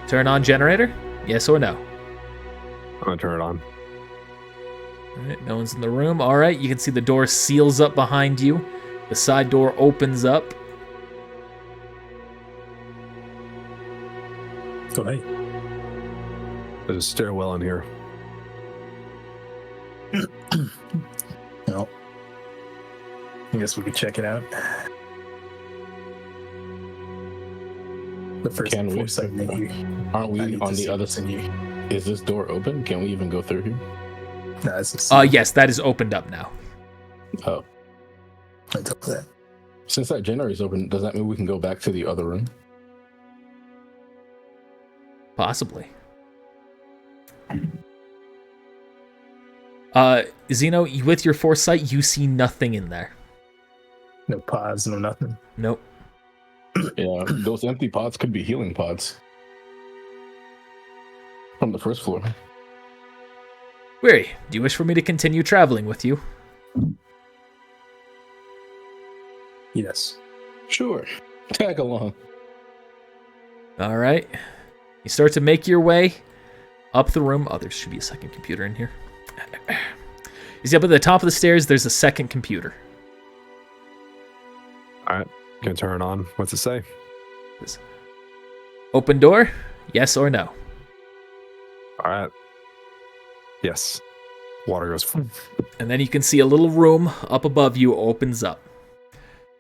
Turn on generator? Yes or no?
I'm gonna turn it on.
Alright, no one's in the room. Alright, you can see the door seals up behind you. The side door opens up.
So hey,
There's a stairwell in here.
well, I guess we could check it out. The first
Can we?
foresight that you.
Aren't we
I need
on
to
the
see
other
what's in
side?
you.
Is this door open? Can we even go through here?
No, it's a
Yes, that is opened up now.
Oh.
I took that.
Since that generator is open, does that mean we can go back to the other room?
Possibly. Zeno, with your foresight, you see nothing in there.
No pods, no nothing.
Nope.
Yeah, those empty pods could be healing pods. From the first floor.
Weary, do you wish for me to continue traveling with you?
Yes.
Sure. Tag along.
All right. You start to make your way up the room. Oh, there should be a second computer in here. You see up at the top of the stairs, there's a second computer.
All right, gonna turn it on. What's it say?
Open door? Yes or no?
All right. Yes. Water goes.
And then you can see a little room up above you opens up.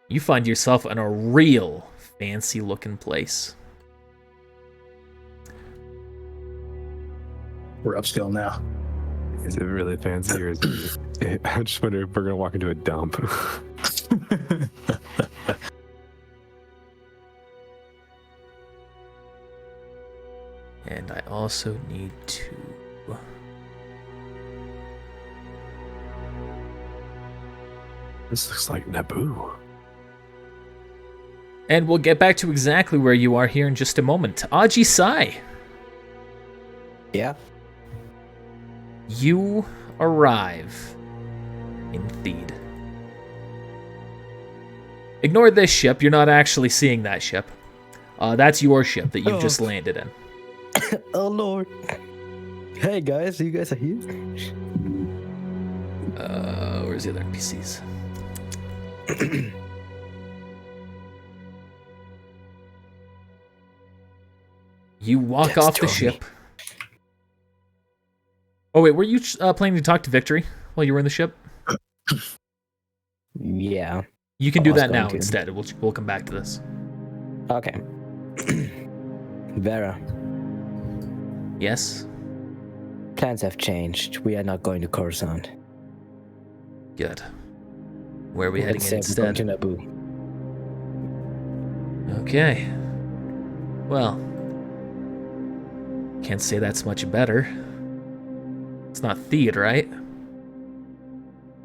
You find yourself in a real fancy looking place.
We're upscale now.
Is it really fancy or is it? I just wonder if we're gonna walk into a dump.
And I also need to...
This looks like Naboo.
And we'll get back to exactly where you are here in just a moment. Aji Sai,
Yeah.
you arrive in Theed. Ignore this ship. You're not actually seeing that ship. That's your ship that you've just landed in.
Oh Lord. Hey guys, you guys are here.
Where's the other NPCs? You walk
Yes,
off the
Tony.
ship. Oh wait, were you planning to talk to Victory while you were in the ship?
Yeah.
You can
I
do
was
that now
going to.
instead. We'll come back to this.
Okay. Vera,
Yes?
plans have changed. We are not going to Coruscant.
Good. Where are we heading
Instead,
instead?
we're going to Naboo.
Okay. Well, can't say that's much better. It's not Theed, right?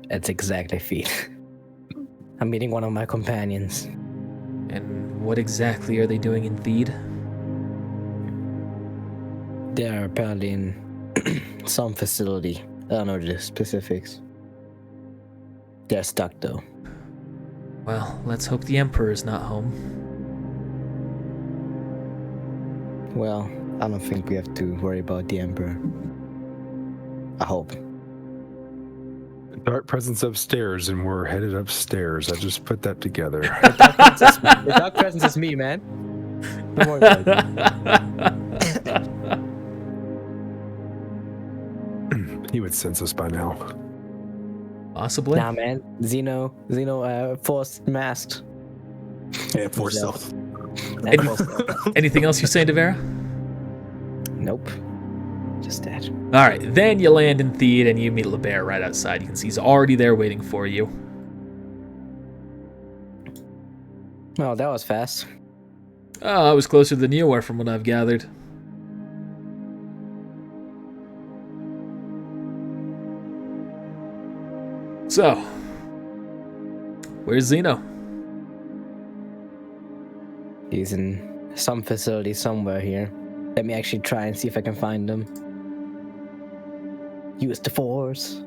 That's exactly feet. I'm meeting one of my companions.
And what exactly are they doing in Theed?
They are apparently in some facility. I don't know the specifics. They're stuck though.
Well, let's hope the Emperor's not home.
Well, I don't think we have to worry about the Emperor. I hope.
Dark presence upstairs, and we're headed upstairs. I just put that together.
The dark presence is me, man. Don't worry about it.
He would sense us by now.
Possibly.
Nah, man. Xeno, forced masked.
Yeah, force self.
And forced-
Anything else you're saying, Devera?
Nope. Just that.
All right, then you land in Theed and you meet LeBear right outside. You can see he's already there waiting for you.
Oh, that was fast.
Oh, I was closer than you were from what I've gathered. So, where's Xeno?
He's in some facility somewhere here. Let me actually try and see if I can find him. Use the force.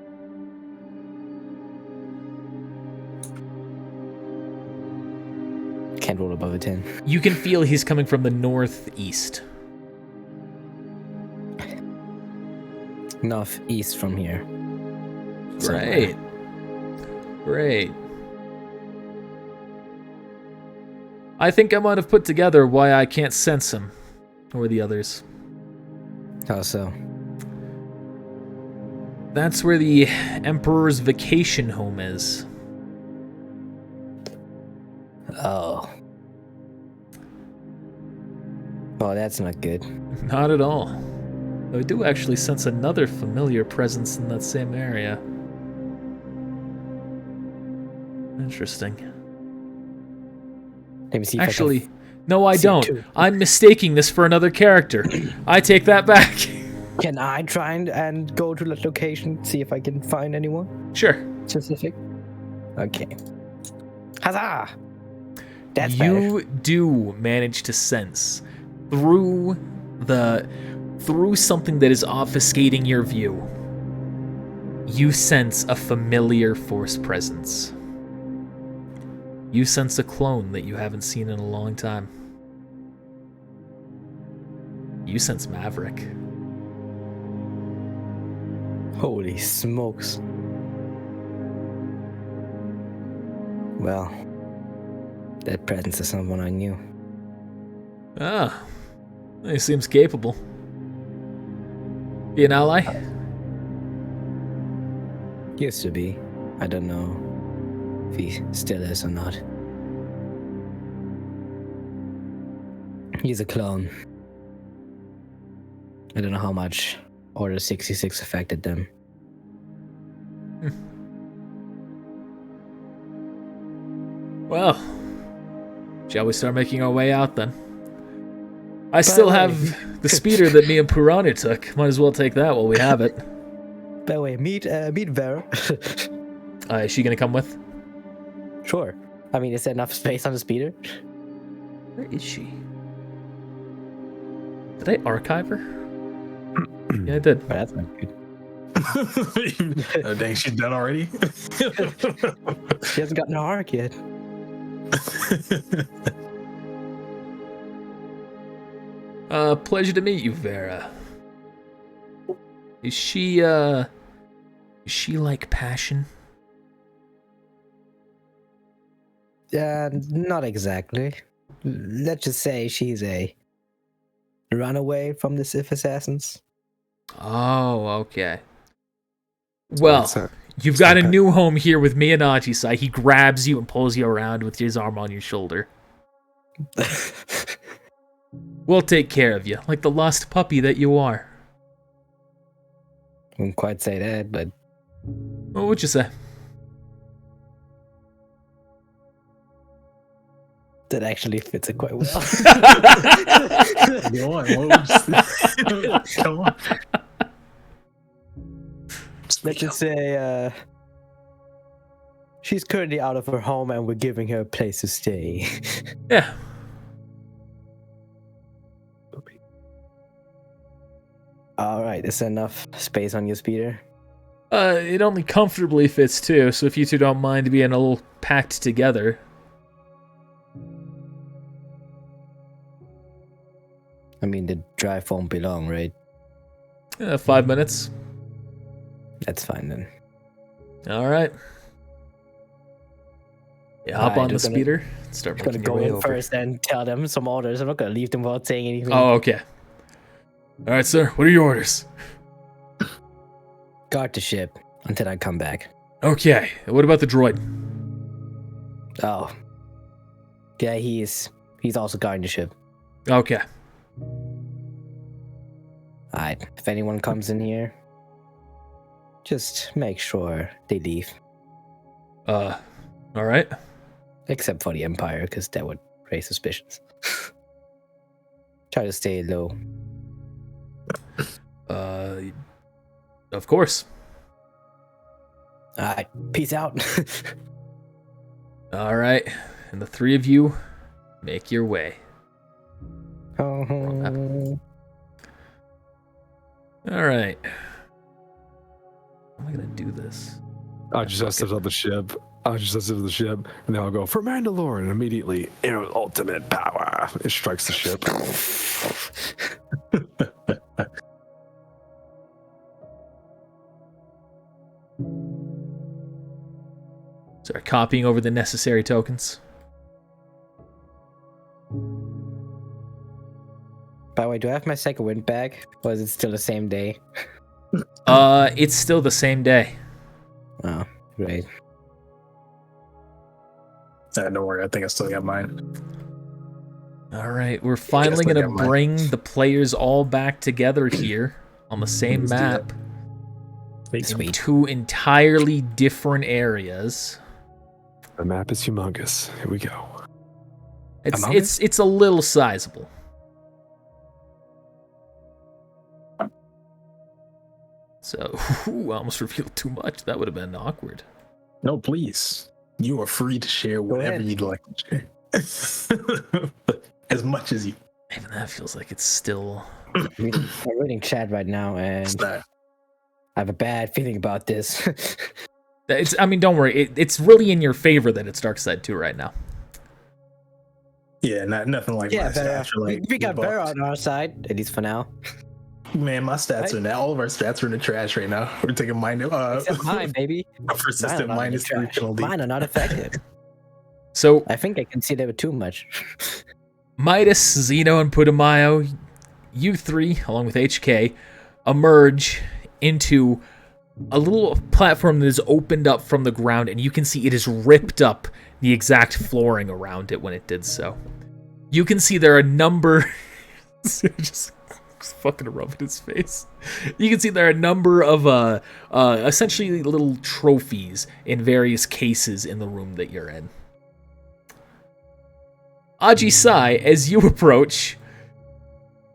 Can't roll above a 10.
You can feel he's coming from the northeast.
Northeast from here.
Great. Great. I think I might have put together why I can't sense him. Or the others.
How so?
That's where the Emperor's vacation home is.
Oh. Oh, that's not good.
Not at all. Though I do actually sense another familiar presence in that same area. Interesting.
Let me see if
Actually, no, I
see
don't.
too.
I'm mistaking this for another character. I take that back.
Can I try and go to that location, see if I can find anyone
Sure.
specific? Okay. Huzzah! That's better.
You do manage to sense through something that is obfuscating your view. You sense a familiar force presence. You sense a clone that you haven't seen in a long time. You sense Maverick.
Holy smokes. Well, that presence is someone I knew.
Ah, he seems capable. Be an ally?
Used to be. I don't know if he still is or not. He's a clone. I don't know how much Order 66 affected them.
Well, shall we start making our way out then? I still have the speeder that me and Purana took. Might as well take that while we have it.
By the way, meet Vera.
Is she gonna come with?
Sure. I mean, is there enough space on the speeder?
Where is she? Did I archive her? Yeah, I did.
Oh, that's not good.
Oh, dang, she's done already?
She hasn't gotten an arc yet.
Pleasure to meet you, Vera. Is she like Passion?
Not exactly. Let's just say she's a runaway from the Sith assassins.
Oh, okay. Well,
What's that?
you've got a new home here with Miyanachi-sai. He grabs you and pulls you around with his arm on your shoulder. We'll take care of you, like the lost puppy that you are.
Wouldn't quite say that, but
What would you say?
that actually fits it quite well.
Go on. What would you say? Come on.
Let's just say She's currently out of her home, and we're giving her a place to stay.
Yeah.
All right, is there enough space on your speeder?
It only comfortably fits two, so if you two don't mind being a little packed together.
I mean, the drive won't be long, right?
5 minutes.
That's fine then.
All right. Yeah, hop
Alright,
on the
we're gonna-
speeder. Start
I'm gonna
making your
go
way
in
over.
first and tell them some orders. I'm not gonna leave them without saying anything.
Oh, okay. All right, sir. What are your orders?
Guard the ship until I come back.
Okay. What about the droid?
Oh. Yeah, he's also guarding the ship.
Okay.
Alright, if anyone comes in here, just make sure they leave.
All right.
Except for the Empire, because that would raise suspicions. Try to stay low.
Of course.
Alright, peace out.
All right. And the three of you make your way.
Oh,
All right. How am I gonna do this?
I just stepped on the ship. I just stepped the ship, and then I'll go for Mandalore, and immediately, ultimate power. It strikes the ship.
Start copying over the necessary tokens.
by the way, do I have my second wind back? Or is it still the same day?
It's still the same day.
Oh, great.
Don't worry, I think I still got mine.
All right, we're finally
look
gonna
at mine.
bring the players all back together here on the same
Let's do
map
that.
in
Sweet.
two entirely different areas.
The map is humongous. Here we go.
It's a little sizable. So, I almost revealed too much. That would have been awkward.
No, please. You are free to share whatever
ahead.
you'd like to share. As much as you.
Even that feels like it's still.
I'm reading chat right now, and
Style.
I have a bad feeling about this.
I mean, don't worry. It's really in your favor that it's Dark Side 2 right now.
Yeah, nothing like
yeah,
my
better.
stats. Are like
We got better
buffed.
on our side, at least for now.
Man, my stats are now. All of our stats are in the trash right now. We're taking
Except mine, baby.
persistent
Mine are not in the
-3
trash.
penalty.
Mine are not affected.
So,
I think I can see they were too much.
Midas, Zeno, and Putumayo, you three, along with HK, emerge into a little platform that is opened up from the ground, and you can see it is ripped up the exact flooring around it when it did so. You can see there are a number... just fucking rubbing his face. You can see there are a number of essentially little trophies in various cases in the room that you're in. Aji Sai, as you approach,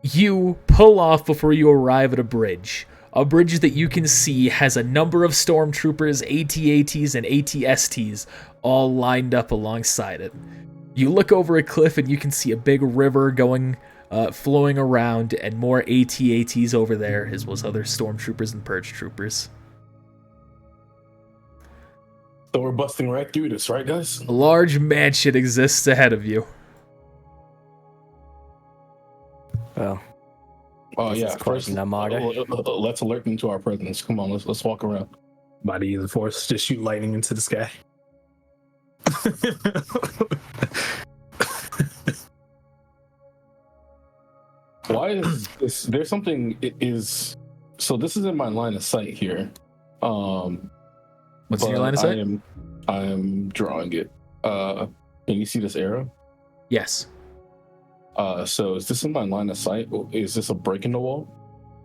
you pull off before you arrive at a bridge. A bridge that you can see has a number of stormtroopers, AT-ATs, and AT-STs all lined up alongside it. You look over a cliff and you can see a big river going, flowing around, and more AT-ATs over there, as well as other stormtroopers and purge troopers.
So we're busting right through this, right, guys?
A large mansion exists ahead of you.
Well,
Oh
This
yeah.
is quite an armada.
Let's alert them to our presence. Come on, let's walk around.
Body use the force, just shoot lightning into the sky.
Why is this? There's something. It is. So this is in my line of sight here.
What's in your
but
line of sight?
I am drawing it. Can you see this arrow?
Yes.
So is this in my line of sight? Is this a break in the wall?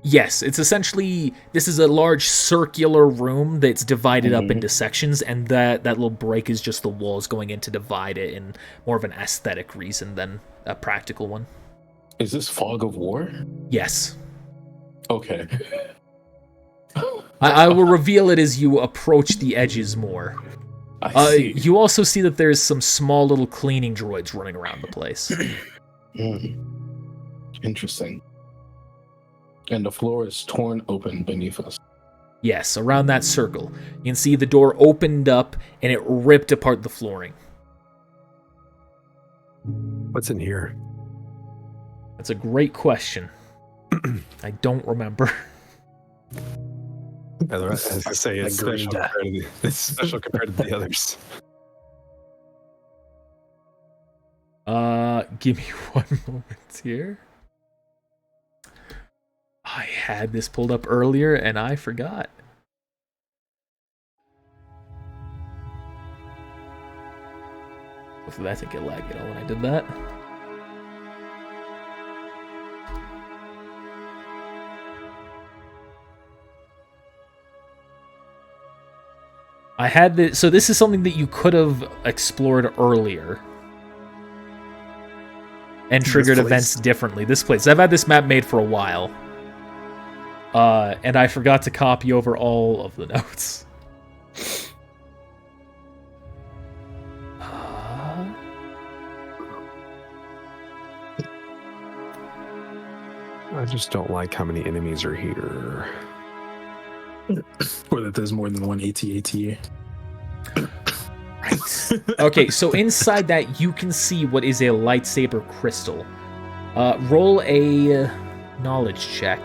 Yes, it's essentially, this is a large circular room that's divided up
Mhm.
into sections, and that little break is just the walls going in to divide it in more of an aesthetic reason than a practical one.
Is this fog of war?
Yes.
Okay.
I will reveal it as you approach the edges more.
I see.
You also see that there's some small little cleaning droids running around the place.
Interesting. And the floor is torn open beneath us.
Yes, around that circle. You can see the door opened up and it ripped apart the flooring.
What's in here?
That's a great question. I don't remember.
I was gonna say it's special compared to the others.
Give me one moment here. I had this pulled up earlier and I forgot. Hopefully that didn't get laggy at all when I did that. I had this, so this is something that you could have explored earlier and triggered events differently. This place, I've had this map made for a while, and I forgot to copy over all of the notes.
I just don't like how many enemies are here.
Or that there's more than one AT-AT.
Right. Okay, so inside that you can see what is a lightsaber crystal. Roll a knowledge check.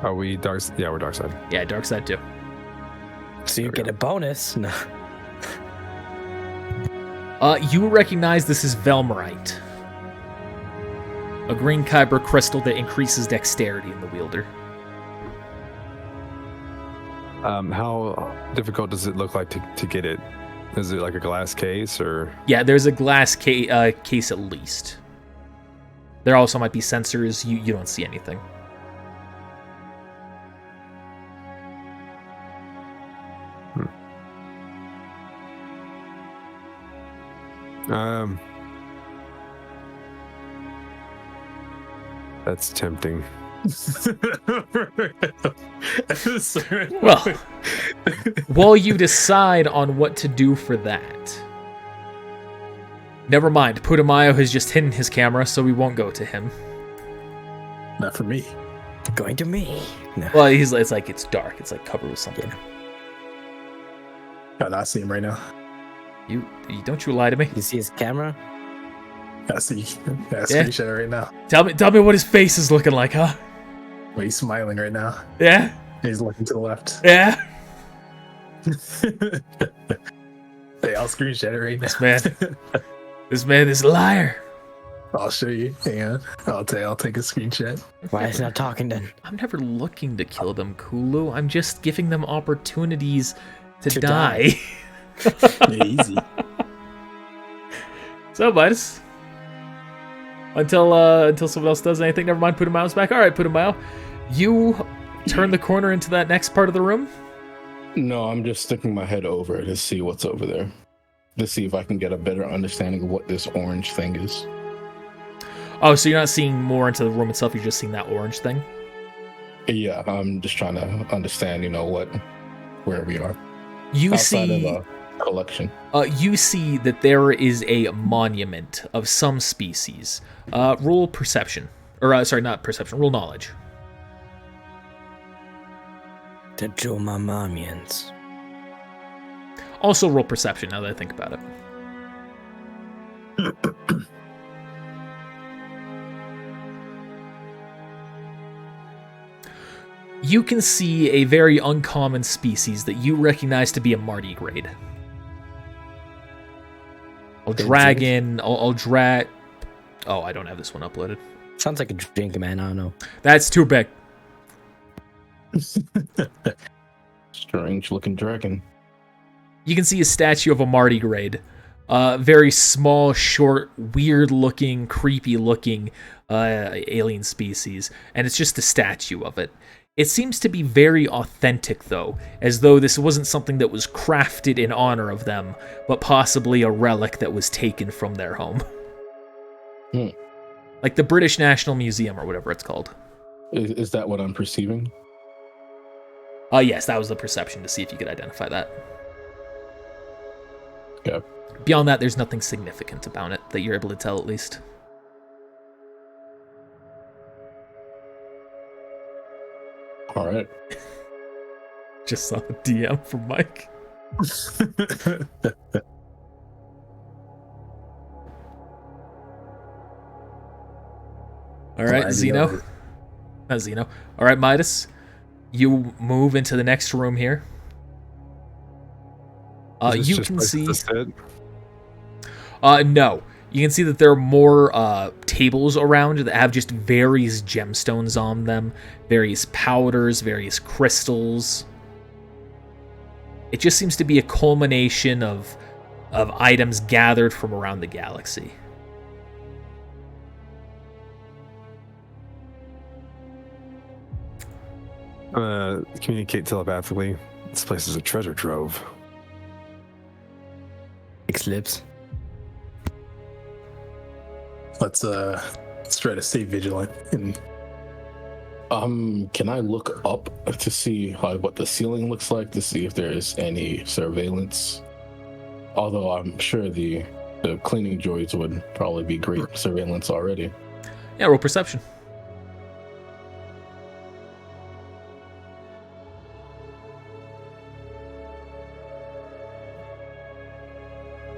Are we dark? Yeah, we're dark side.
Yeah, dark side too.
So you get a bonus. No.
You recognize this is Velmarite. A green kyber crystal that increases dexterity in the wielder.
How difficult does it look like to get it? Is it like a glass case or?
Yeah, there's a glass case at least. There also might be sensors. You don't see anything.
That's tempting.
Well, while you decide on what to do for that. Never mind, Putumayo has just hidden his camera, so we won't go to him.
Not for me.
Going to me. No.
Well, it's like it's dark. It's like covered with something.
I not see him right now.
You don't you lie to me.
You see his camera?
I see. Yeah, screenshot it right now.
Tell me what his face is looking like, huh?
Well, he's smiling right now.
Yeah?
He's looking to the left.
Yeah?
Hey, I'll screenshot it right now.
This man is a liar.
I'll show you. Hang on. I'll take a screenshot.
Why is he not talking then?
I'm never looking to kill them, Kulu. I'm just giving them opportunities to die.
Yeah, easy.
So, buds. Until someone else does anything, never mind, Putumayo's back. Alright, Putumayo. You turn the corner into that next part of the room?
No, I'm just sticking my head over to see what's over there. To see if I can get a better understanding of what this orange thing is.
Oh, so you're not seeing more into the room itself, you're just seeing that orange thing?
Yeah, I'm just trying to understand, where we are.
You
Outside
see...
of a collection.
You see that there is a monument of some species. Roll perception. Or, sorry, not perception. Roll knowledge.
The Jomamamians.
Also roll perception, now that I think about it. You can see a very uncommon species that you recognize to be a martigrade. I'll drag in... I'll drag... Oh, I don't have this one uploaded.
Sounds like a drink, man. I don't know.
That's too big.
Strange looking dragon.
You can see a statue of a martigrade. Very small, short, weird-looking, creepy-looking alien species. And it's just a statue of it. It seems to be very authentic, though, as though this wasn't something that was crafted in honor of them, but possibly a relic that was taken from their home. Like the British National Museum, or whatever it's called.
Is that what I'm perceiving?
Yes, that was the perception to see if you could identify that.
Yeah.
Beyond that, there's nothing significant about it that you're able to tell, at least.
All right.
Just saw a DM from Mike. All right, Zeno. Not Zeno. All right, Midas. You move into the next room here.
Is this
You
just
can
places
see.
to sit?
No. You can see that there are more tables around that have just various gemstones on them, various powders, various crystals. It just seems to be a culmination of items gathered from around the galaxy.
Communicate telepathically. This place is a treasure trove.
Eclipse.
Let's try to stay vigilant. And
Can I look up to see what the ceiling looks like to see if there's any surveillance? Although I'm sure the cleaning droids would probably be great surveillance already.
Yeah, roll perception.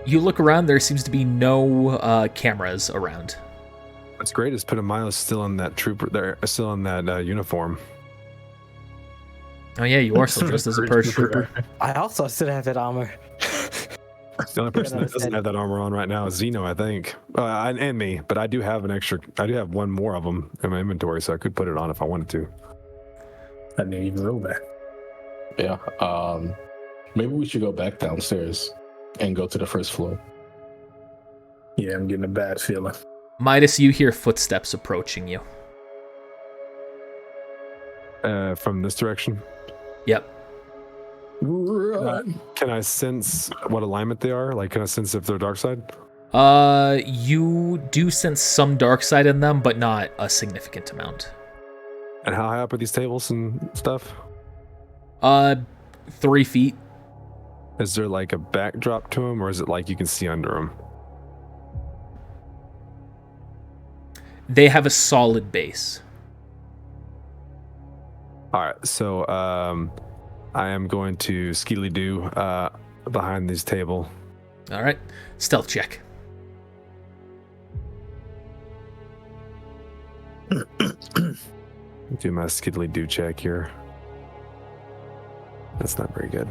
You look around, there seems to be no cameras around.
What's great is Pitamilo's still in that trooper there, still in that uniform.
Oh yeah, you are still dressed as a purge trooper.
I also still have that armor.
The only person that doesn't have that armor on right now is Zeno, I think, and me. But I do have an extra. I do have one more of them in my inventory, so I could put it on if I wanted to.
I didn't even roll back.
Yeah. Maybe we should go back downstairs and go to the first floor.
Yeah, I'm getting a bad feeling.
Midas, you hear footsteps approaching you.
From this direction.
Yep.
Can I sense what alignment they are? Like, can I sense if they're dark side?
You do sense some dark side in them, but not a significant amount.
And how high up are these tables and stuff?
3 feet.
Is there like a backdrop to them, or is it like you can see under them?
They have a solid base.
All right, so I am going to skilly do behind this table.
All right. Stealth check.
Do my skiddly do check here. That's not very good.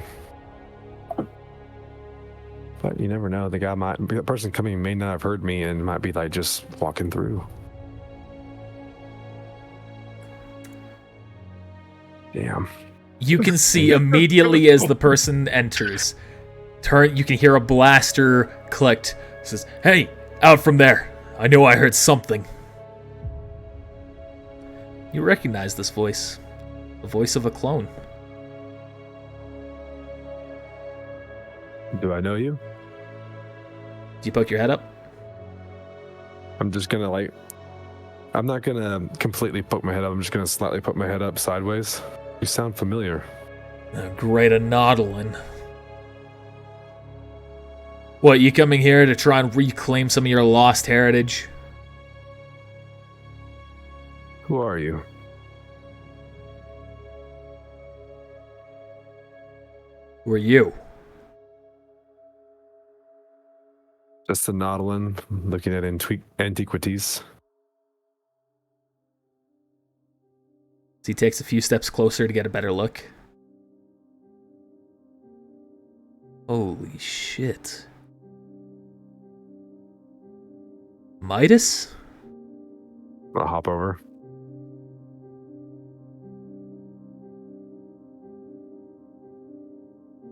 But you never know. The person coming may not have heard me and might be like just walking through. Damn.
You can see immediately as the person enters. You can hear a blaster clicked. It says, "Hey, out from there. I know I heard something." You recognize this voice. The voice of a clone.
Do I know you?
Do you poke your head up?
I'm just gonna I'm not gonna completely poke my head up. I'm just gonna slightly put my head up sideways. You sound familiar.
Great Anodolin. What, you coming here to try and reclaim some of your lost heritage?
Who are you?
Who are you?
Just a Nautilin looking at antiquities.
He takes a few steps closer to get a better look. Holy shit. Midas?
I'll hop over.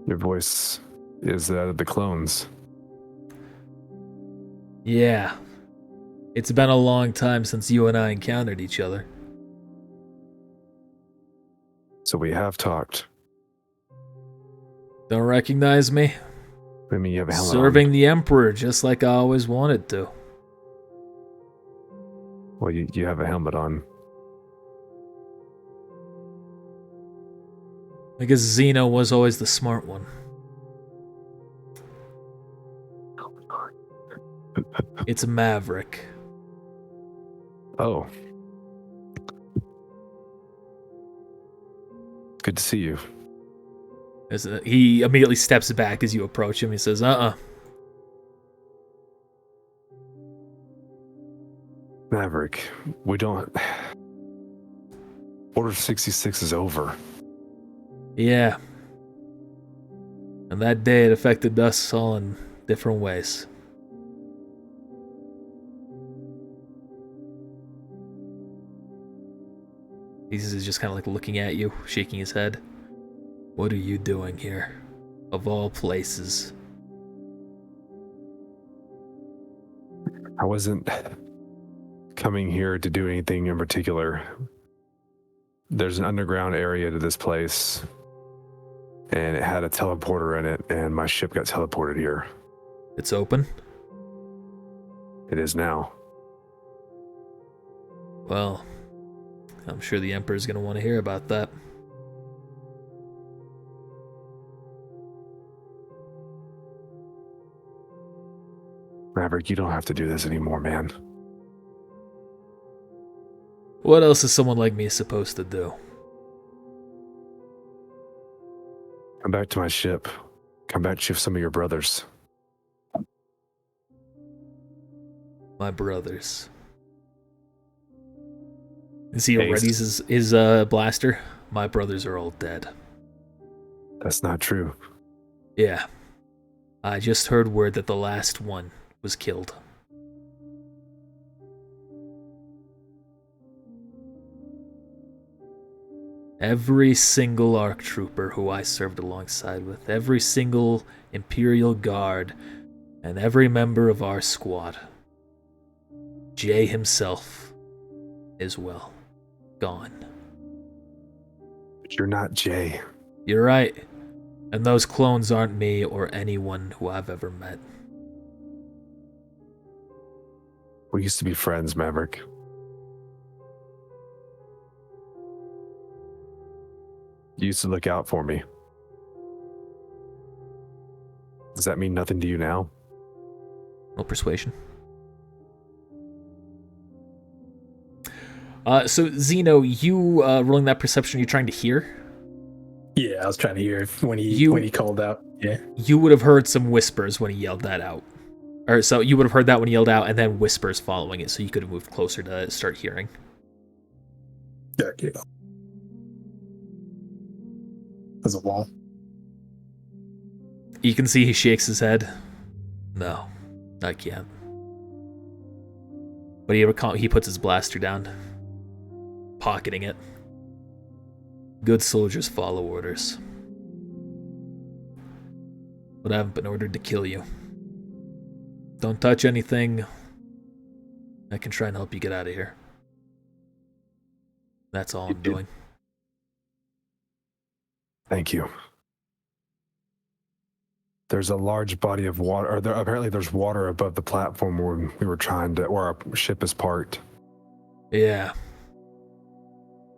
Your voice is that of the clones.
Yeah. It's been a long time since you and I encountered each other.
So we have talked.
Don't recognize me?
I mean, you have a helmet
Serving
on.
the Emperor just like I always wanted to.
Well, you have a helmet on.
I guess Zeno was always the smart one. It's a Maverick.
Oh. Good to see you.
He immediately steps back as you approach him. He says,
Maverick, we don't... Order 66 is over.
Yeah. And that day it affected us all in different ways. He's just kind of like looking at you, shaking his head. What are you doing here? Of all places.
I wasn't coming here to do anything in particular. There's an underground area to this place, and it had a teleporter in it, and my ship got teleported here.
It's open?
It is now.
Well, I'm sure the Emperor's gonna want to hear about that.
Maverick, you don't have to do this anymore, man.
What else is someone like me supposed to do?
Come back to my ship. Come back to some of your brothers.
My brothers. Is he
Ace.
ready his blaster? My brothers are all dead.
That's not true.
Yeah. I just heard word that the last one was killed. Every single ARC trooper who I served alongside with, every single Imperial Guard, and every member of our squad. Jay himself is, well, gone.
But you're not Jay.
You're right. And those clones aren't me or anyone who I've ever met.
We used to be friends, Maverick. You used to look out for me. Does that mean nothing to you now?
No persuasion. So Zeno, you rolling that perception, you're trying to hear?
Yeah, I was trying to hear if when he called out. Yeah.
You would have heard some whispers when he yelled that out. Or so you would have heard that when he yelled out, and then whispers following it, so you could have moved closer to start hearing.
Okay. There's a wall.
You can see he shakes his head. No, I can't. But he puts his blaster down, pocketing it. Good soldiers follow orders. But I haven't been ordered to kill you. Don't touch anything. I can try and help you get out of here. That's all I'm doing.
Thank you. There's a large body of water, or apparently there's water above the platform where we were trying to, where our ship is parked.
Yeah.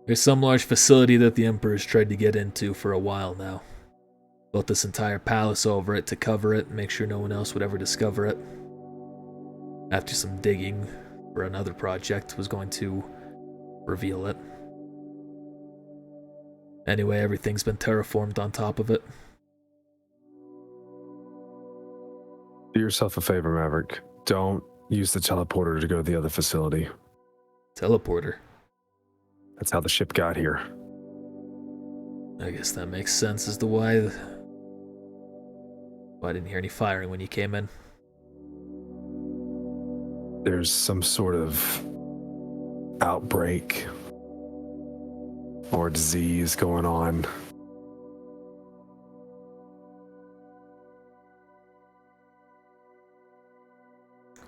There's some large facility that the Emperor's tried to get into for a while now. Built this entire palace over it to cover it and make sure no one else would ever discover it. After some digging for another project was going to reveal it. Anyway, everything's been terraformed on top of it.
Do yourself a favor, Maverick. Don't use the teleporter to go to the other facility.
Teleporter?
That's how the ship got here.
I guess that makes sense as to why I didn't hear any firing when you came in.
There's some sort of outbreak or disease going on.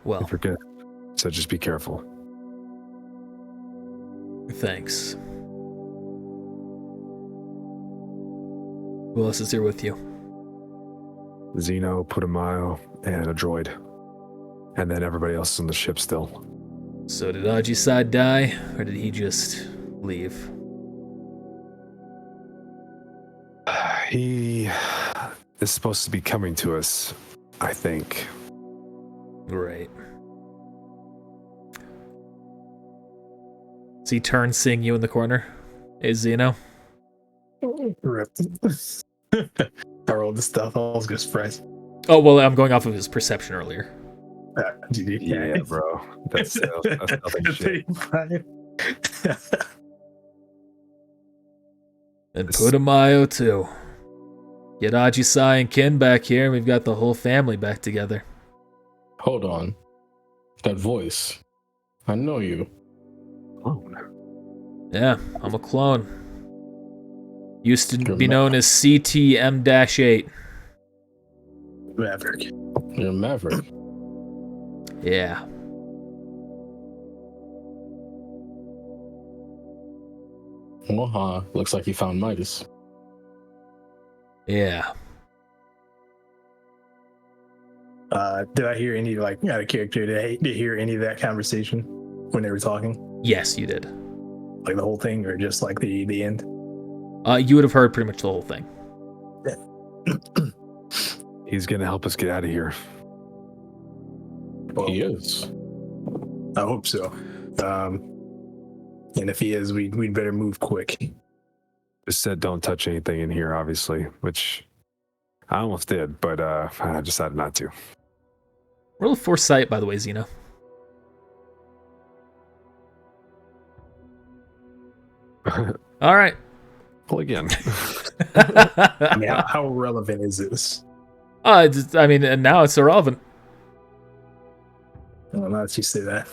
Well,
I forget. So just be careful.
thanks. Who else is here with you?
Zeno, Putumayo, and a droid. And then everybody else is on the ship still.
So did Ajisad die, or did he just leave?
He is supposed to be coming to us, I think.
Right. So he turns, seeing you in the corner. Hey, Zeno.
Rip. I rolled the stuff. I was just surprised.
Oh, well, I'm going off of his perception earlier.
GG.
Yeah, bro. That's nothing shit.
35.
And Putumayo, too. Get Ajisai and Kin back here, and we've got the whole family back together.
Hold on. That voice. I know you.
Oh,
Yeah, I'm a clone. Used to be known as CTM-8.
Maverick.
You're a Maverick.
Yeah.
Looks like you found Midas.
Yeah.
Did I hear any, like, out of character, did I hear any of that conversation when they were talking?
Yes, you did.
Like the whole thing, or just like the end?
You would have heard pretty much the whole thing.
he's gonna help us get out of here.
Well,
He is.
I hope so. And if he is, we'd better move quick.
Just said don't touch anything in here, obviously, which I almost did, but I decided not to.
Roll a foresight, by the way, Zeno. All right.
Well, again.
I mean, how relevant is this?
I mean, and now it's irrelevant.
Well, now that you say that.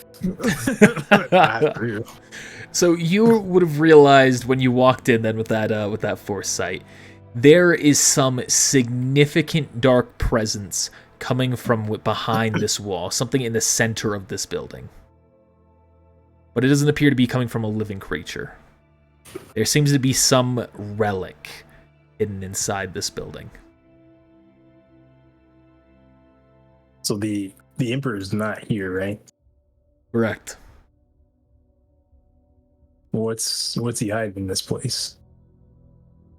I agree.
So you would have realized when you walked in, then with that foresight, there is some significant dark presence coming from behind this wall, something in the center of this building. But it doesn't appear to be coming from a living creature. There seems to be some relic hidden inside this building.
So the Emperor's not here, right?
Correct.
What's he hiding in this place?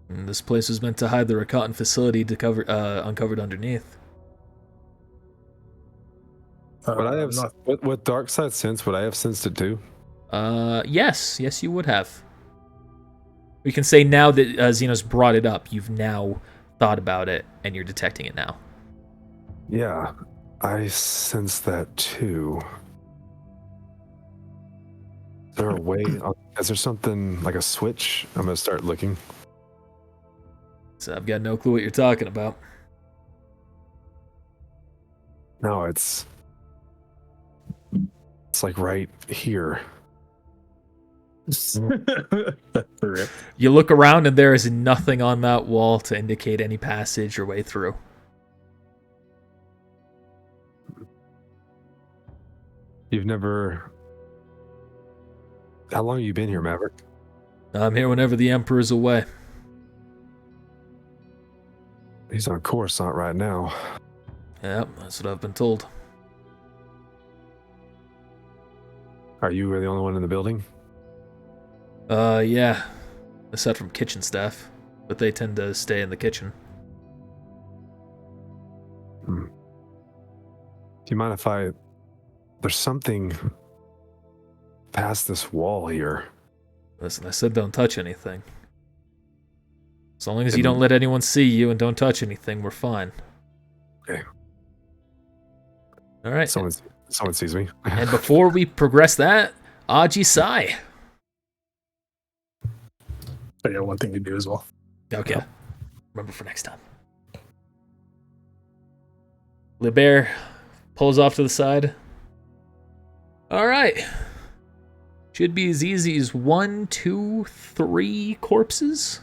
And this place was meant to hide the Rakatan facility uncovered underneath.
Would I have
not,
with dark side sense? Would I have sensed it too?
Yes, you would have. We can say now that Zeno's brought it up, you've now thought about it, and you're detecting it now.
Yeah, I sense that too. Is there a way? Is there something like a switch? I'm gonna start looking.
So I've got no clue what you're talking about.
No, it's like right here.
Rip.
You look around and there is nothing on that wall to indicate any passage or way through.
You've never. How long have you been here, Maverick?
I'm here whenever the Emperor's away.
He's on Coruscant right now.
Yep, that's what I've been told.
Are you the only one in the building?
Yeah. Aside from kitchen staff, but they tend to stay in the kitchen.
Do you mind if there's something past this wall here?
Listen, I said don't touch anything. As long as you don't let anyone see you and don't touch anything, we're fine.
Okay.
All right.
Someone sees me.
And before we progress that, Ajisai.
I got one thing to do as well.
Okay. Remember for next time. Liber pulls off to the side. All right. Should be as easy as 1, 2, 3 corpses.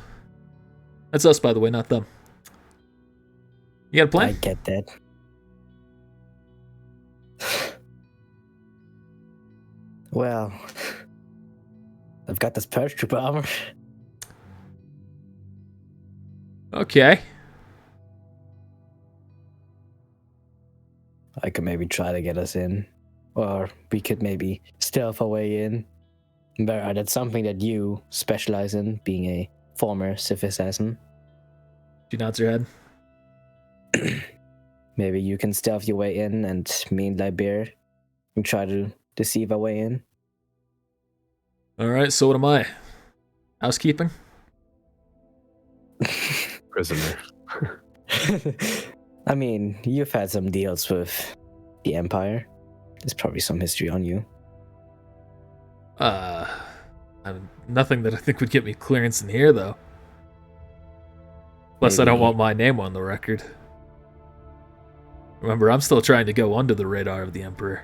That's us, by the way, not them. You got a
I
plan?
get that. Well, I've got this paratrooper armor.
Okay.
I could maybe try to get us in. Or we could maybe stealth our way in. But that's something that you specialize in, being a former Sith assassin.
She nods her head.
Maybe you can stealth your way in, and me and Liber can try to deceive our way in.
All right, so what am I? Housekeeping?
Prisoner.
I mean, you've had some deals with the Empire. There's probably some history on you.
Nothing that I think would get me clearance in here, though. Plus, I don't
Maybe.
want my name on the record. Remember, I'm still trying to go under the radar of the Emperor.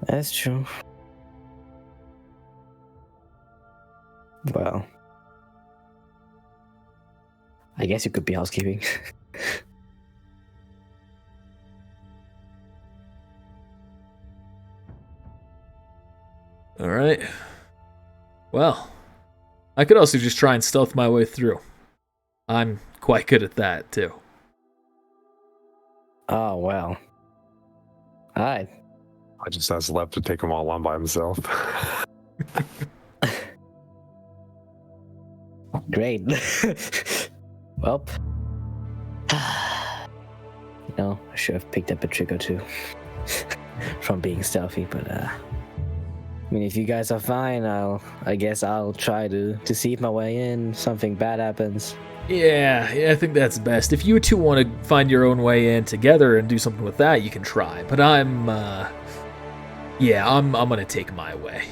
That's true. Well, I guess you could be housekeeping.
All right. Well, I could also just try and stealth my way through. I'm quite good at that, too.
Oh, well. Alright.
I just asked Lev to take them all on by himself.
Great. Well, you know, I should have picked up a trick or two from being stealthy, but I mean, if you guys are fine, I guess I'll try to deceive my way in. Something bad happens.
Yeah, I think that's best. If you two want to find your own way in together and do something with that, you can try. But I'm gonna take my way.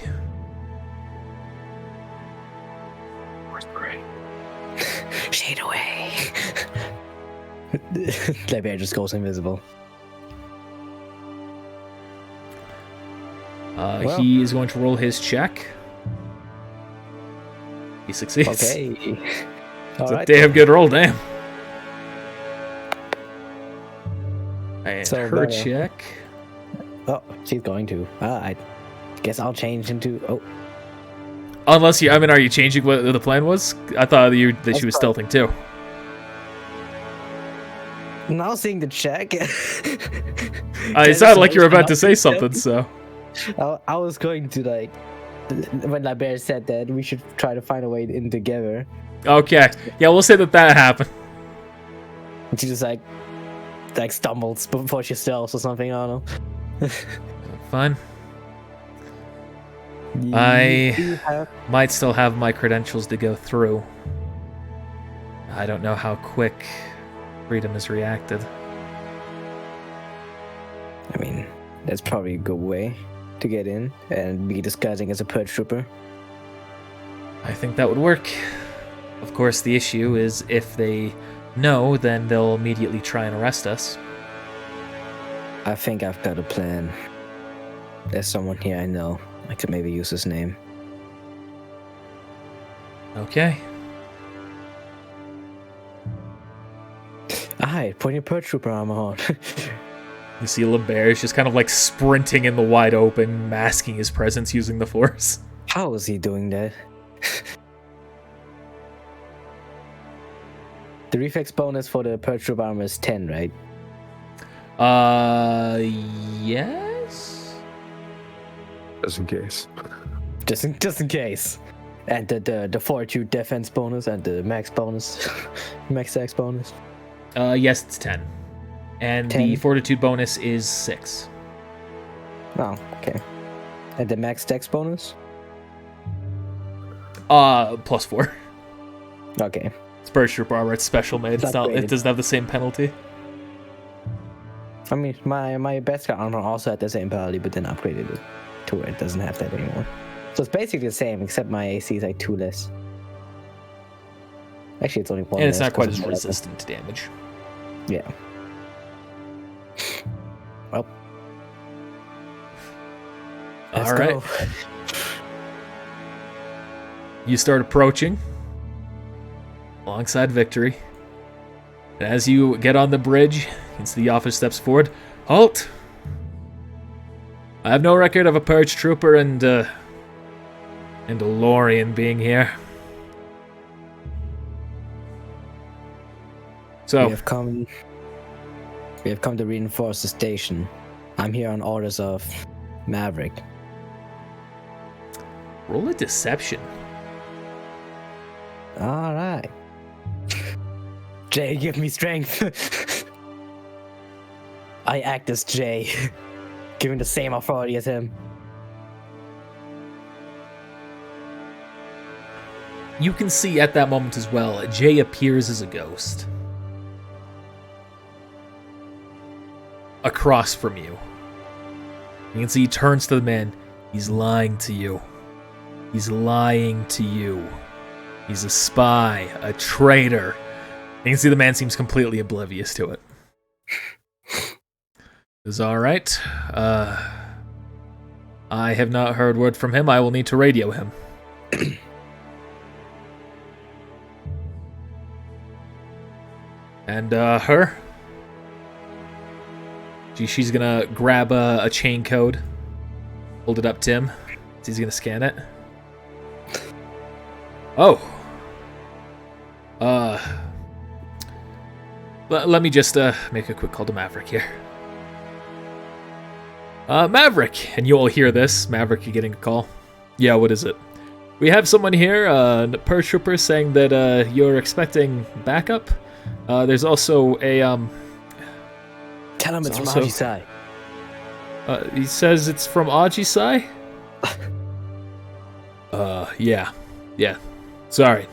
Where's Bray?
Shade away. That bear just goes invisible. Well.
He is going to roll his check. He succeeds.
Okay.
It's
All
a
right.
damn good roll, damn. And
So,
her
Bella.
check.
Oh, she's going to. I guess I'll change into. Oh,
Unless you, are you changing what the plan was? I thought that she was
That's
stealthing too.
now seeing the check.
It sounded like you were about to say something, so.
I was going to like when La Bear said that we should try to find a way in together.
Okay. Yeah, we'll say that happened.
And she just like stumbles before she steals or something. I don't know.
Fine.
You
I-
have-
Might still have my credentials to go through. I don't know how quick Freedom has reacted.
I mean, that's probably a good way to get in and be disguising as a purge trooper.
I think that would work. Of course, the issue is if they know, then they'll immediately try and arrest us.
I think I've got a plan. There's someone here I know. I could maybe use his name.
Okay.
Alright, put your purge trooper armor on.
You see LeBear is just kind of like sprinting in the wide open, masking his presence using the Force.
How is he doing that? The reflex bonus for the purge trooper armor is 10, right?
Yes?
Just in case.
Just in case. And the fortitude defense bonus and the max bonus, max dex bonus.
Yes, it's 10. And
10?
the Fortitude bonus is 6.
Oh, okay. And the max dex bonus?
Plus 4.
Okay.
It's Purge Trooper armor, it's special made.
It's
It
upgraded.
doesn't have the same penalty.
I mean, my Beskar armor also had the same penalty, but then upgraded it to where it doesn't have that anymore. So it's basically the same, except my AC is like 2 less. Actually, it's only 1
And it's
less
not quite
'cause
as
of my level.
resistant to damage.
Yeah. Well. Let's
All right.
go.
You start approaching alongside Victory. And as you get on the bridge, you can see the officer steps forward. Halt! I have no record of a Purge Trooper and a Lorian being here. So,
We have come to reinforce the station. I'm here on orders of Maverick.
roll a deception.
All right. Jay, give me strength. I act as Jay, giving the same authority as him.
You can see at that moment as well, Jay appears as a ghost. Across from you. You can see he turns to the man. He's lying to you. He's lying to you. He's a spy, a traitor. You can see the man seems completely oblivious to it. It's alright. I have not heard word from him. I will need to radio him. And her? She's gonna grab a chain code, hold it up to him. He's gonna scan it. Oh. Let me just make a quick call to Maverick here. Maverick, and you all hear this. Maverick, you getting a call? Yeah, what is it? We have someone here, per trooper, saying that you're expecting backup. There's also a
Tell him it's from
also-
Ajisai.
he says it's from Ajisai? Yeah. Sorry.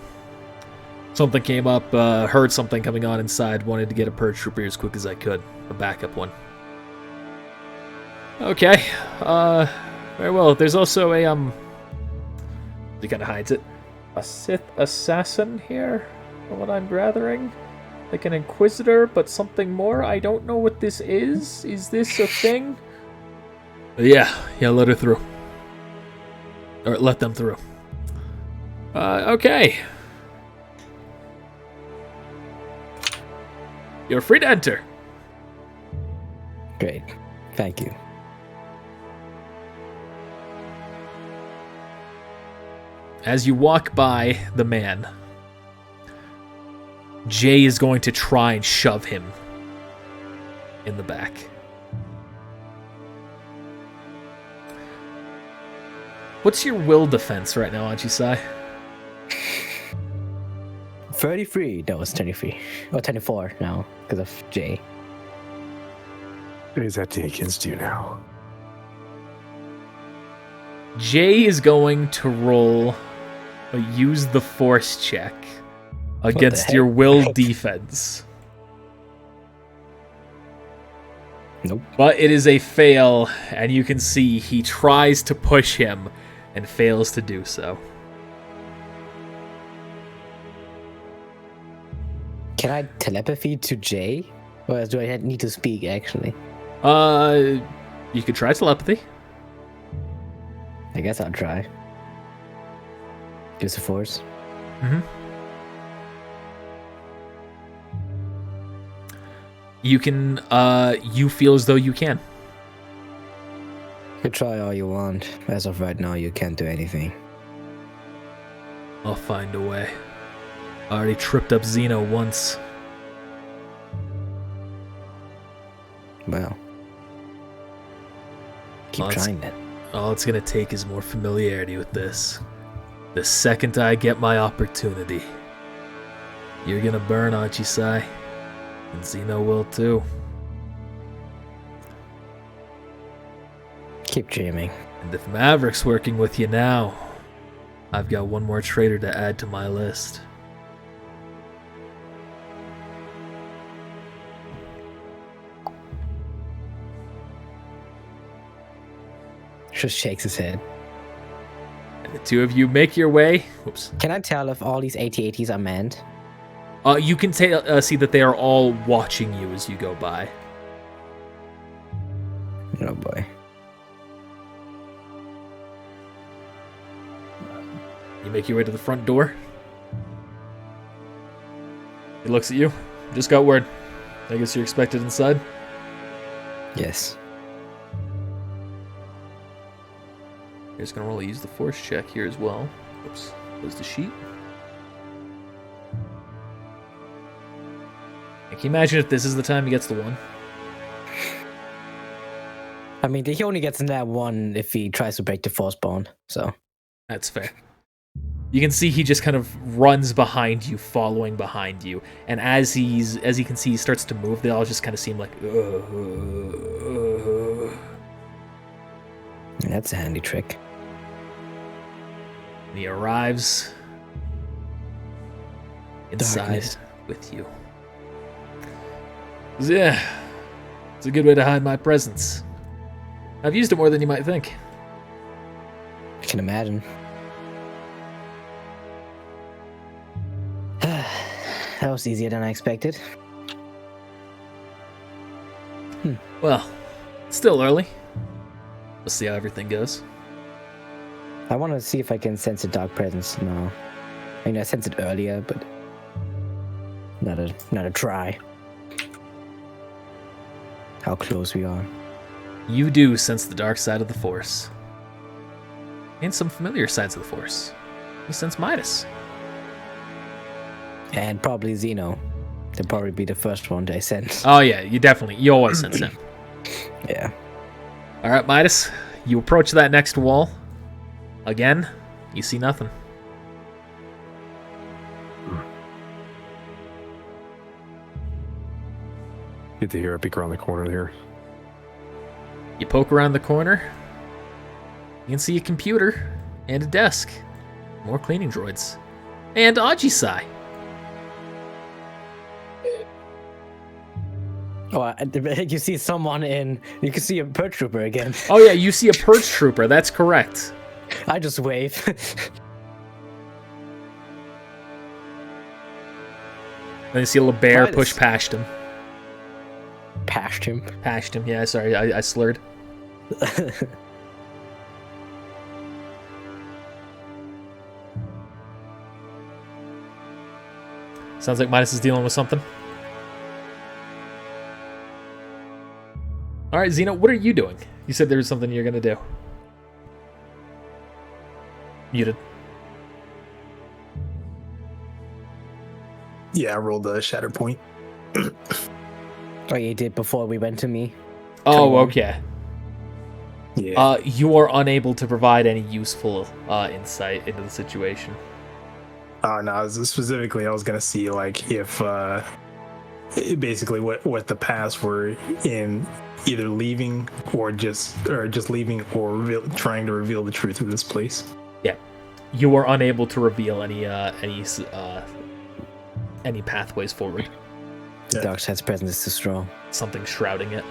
Something came up, heard something coming on inside, wanted to get a purge trooper as quick as I could. A backup one. Okay, very well. There's also a, he kinda hides it. A Sith assassin here, from what I'm gathering. Like an Inquisitor, but something more. I don't know what this is. Is this a thing? Yeah, let her through. Or let them through. Okay. You're free to enter.
Great. Thank you.
As you walk by the man, Jay is going to try and shove him in the back. What's your will defense right now, Ajisai?
33. No, it's 23. Or 24 now, because of Jay.
Is that against you now?
Jay is going to roll a use the force check against
heck?
your will defense.
Nope.
But it is a fail, and you can see he tries to push him and fails to do so.
Can I telepathy to Jay? Or do I need to speak, actually?
You could try telepathy.
I guess I'll try. Use the force.
You can, you feel as though you can.
You can try all you want. As of right now, you can't do anything.
I'll find a way. I already tripped up Xeno once.
Well. Keep
Well,
trying then.
All it's gonna take is more familiarity with this. The second I get my opportunity, you're gonna burn Ajisai, and Xeno will too.
Keep dreaming.
And if Maverick's working with you now, I've got one more traitor to add to my list.
Just shakes his head.
And the two of you make your way. Whoops.
Can I tell if all these AT-ATs are manned?
You can see that they are all watching you as you go by.
Oh boy.
You make your way to the front door. He looks at you. Just got word. I guess you're expected inside.
Yes.
You're just gonna roll a use the force check here as well. Oops. Close the sheet. Can you imagine if this is the time he gets the one?
I mean, he only gets in that one if he tries to break the force bond, so.
That's fair. You can see he just kind of runs behind you, following behind you. And as you can see, he starts to move. They all just kind of seem like,
That's a handy trick.
And he arrives inside
Darkness.
with you. Yeah, it's a good way to hide my presence. I've used it more than you might think.
I can imagine. That was easier than I expected.
Well, it's still early. We'll see how everything goes.
I want to see if I can sense a dark presence now. I mean, I sensed it earlier, but not a try. How close we are.
You do sense the dark side of the Force. And some familiar sides of the Force. You sense Midas.
And probably Zeno. They'll probably be the first one I sense.
Oh yeah, you always sense him.
Yeah.
Alright, Midas, you approach that next wall. Again, you see nothing.
Get to hear a peek around the corner here.
You poke around the corner. You can see a computer and a desk. More cleaning droids. And Ajisai.
Oh, you see someone you can see a Purge Trooper again.
Oh yeah, you see a Purge Trooper, that's correct.
I just wave.
Then you see a little bear
Midas.
push past him.
Past him.
Past him, yeah, sorry, I slurred. Sounds like Midas is dealing with something. Alright, Zeno, what are you doing? You said there was something you're gonna do. Muted.
Yeah, I rolled a shatter point.
Oh, you did before we went to me.
Oh,
on.
okay.
Yeah.
You are unable to provide any useful insight into the situation.
No, specifically, I was gonna see like if basically what the paths were in either leaving or just leaving or trying to reveal the truth of this place.
Yeah, you are unable to reveal any pathways forward.
The
Yeah.
dark side's presence is too strong.
Something shrouding it.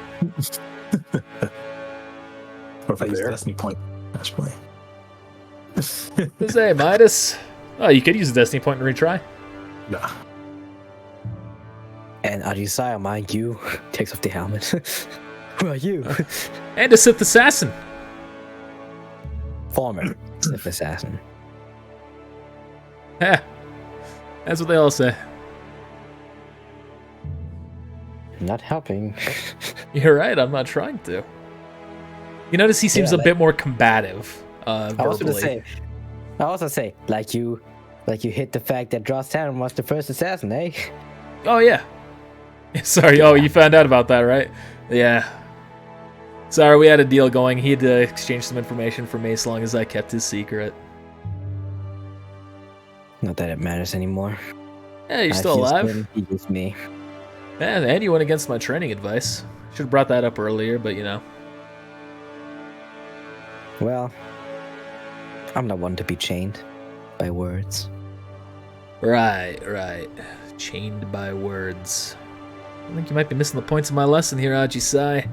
Or if I use
There.
Destiny Point, actually.
Say, Midas. Oh, you could use a destiny point and retry.
Nah.
And Ajisai, mind you, takes off the helmet. Who are you?
And a Sith assassin.
Former Sith assassin.
Heh. That's what they all say.
Not helping.
You're right, I'm not trying to. You notice he seems
Yeah,
a bit more combative
I was gonna
verbally.
I also say, like you hit the fact that Dross Taran was the first assassin, eh?
Oh, yeah. Sorry, oh, you found out about that, right? Yeah. Sorry, we had a deal going. He had to exchange some information for me as long as I kept his secret.
Not that it matters anymore.
Yeah, you're
I've
still
used
alive.
him, he used me.
Yeah, and you went against my training advice. Should have brought that up earlier, but you know.
Well, I'm not one to be chained by words.
Right. Chained by words. I think you might be missing the points of my lesson here, Ajisai.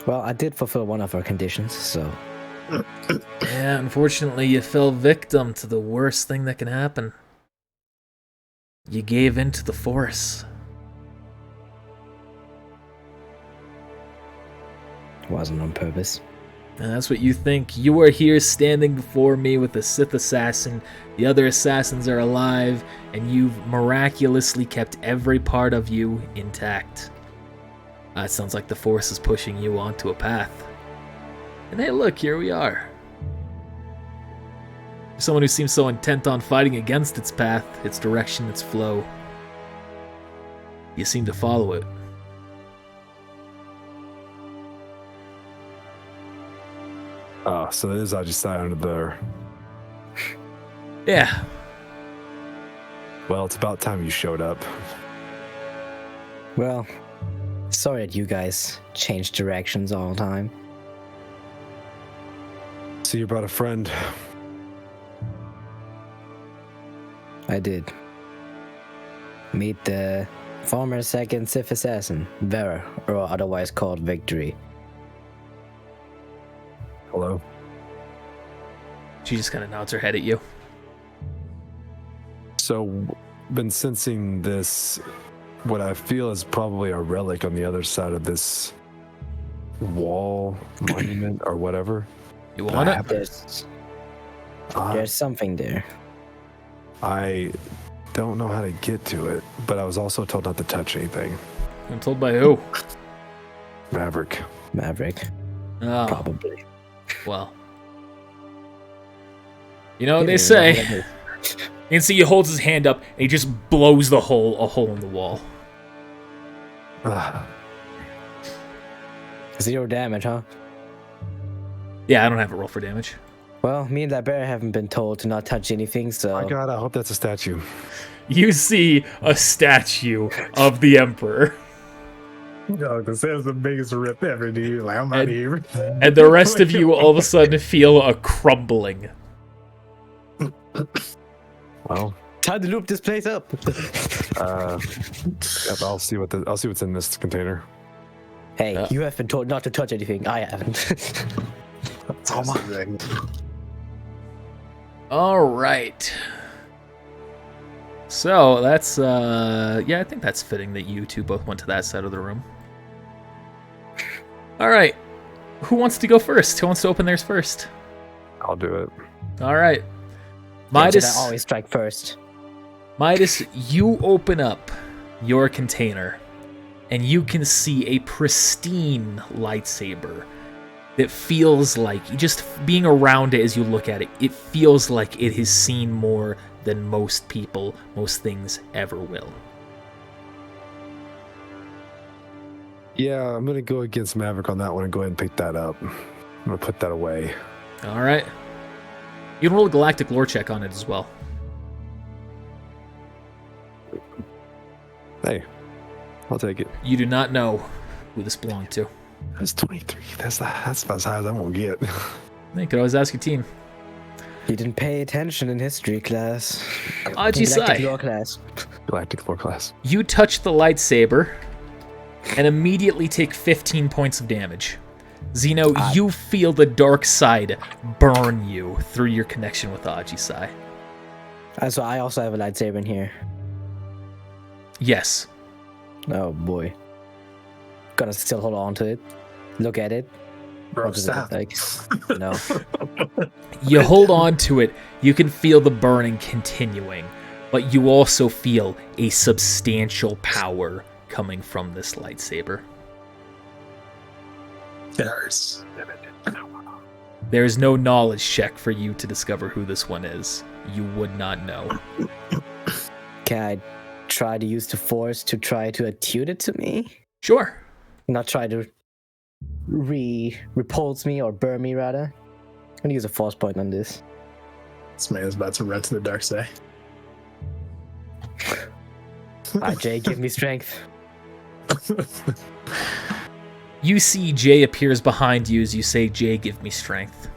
Well, I did fulfill one of our conditions, so
Yeah, unfortunately, you fell victim to the worst thing that can happen. You gave in to the Force.
it wasn't on purpose.
And that's what you think. You are here standing before me with a Sith assassin. The other assassins are alive, and you've miraculously kept every part of you intact. It sounds like the Force is pushing you onto a path. And hey, look, here we are. Someone who seems so intent on fighting against its path, its direction, its flow. You seem to follow it.
Oh, so it is Ajisai under there.
Yeah.
Well, it's about time you showed up.
Well, sorry that you guys change directions all the time.
So you brought a friend.
I did. Meet the former second Sith assassin, Vera, or otherwise called Victory.
Hello.
She just kind of nods her head at you.
So, been sensing this, what I feel is probably a relic on the other side of this wall, monument, or whatever.
You want it?
There's something there.
I don't know how to get to it, but I was also told not to touch anything.
I'm told by who?
Maverick.
Maverick,
Oh,
probably.
well. You know what they say. You can see he holds his hand up and he just blows a hole in the wall.
Ah,
0 damage, huh?
Yeah, I don't have a roll for damage.
Well, me and that bear haven't been told to not touch anything, so...
my God, I hope that's a statue.
You see a statue of the Emperor.
Yo, this is the biggest rip ever, dude. Like, I'm out of here.
And the rest of you all of a sudden feel a crumbling.
Well,
Time to loop this place up!
yep, I'll see what's in this container.
Hey, you have been told not to touch anything. I haven't.
All right. So that's yeah, I think that's fitting that you two both went to that side of the room. All right. Who wants to go first? Who wants to open theirs first?
I'll do it.
All right.
Midas, I always strike first.
Midas, you open up your container and you can see a pristine lightsaber that feels like, just being around it as you look at it, it feels like it has seen more than most people, most things ever will.
Yeah, I'm gonna go against Maverick on that one and go ahead and pick that up. I'm gonna put that away.
All right. You can roll a galactic lore check on it as well.
Hey, I'll take it.
You do not know who this belonged to.
That's 23. That's about as high as I'm gonna get.
You could always ask your team.
You didn't pay attention in history class.
Ajisai.
Galactic lore class.
Galactic lore class.
You touch the lightsaber and immediately take 15 points of damage. Zeno, you feel the dark side burn you through your connection with Ajisai.
So I also have a lightsaber in here.
Yes.
Oh boy. Gonna still hold on to it. Look at it.
Bro,
What does it
stop.
look like? No.
You hold on to it. You can feel the burning continuing, but you also feel a substantial power coming from this lightsaber.
It hurts.
There is no knowledge check for you to discover who this one is. You would not know.
Can I try to use the force to try to attune it to me?
Sure.
Not try to repulse me or burn me, rather. I'm gonna use a force point on this.
This man is about to run to the dark side.
Alright, Jay, give me strength.
You see Jay appears behind you as you say, Jay, give me strength.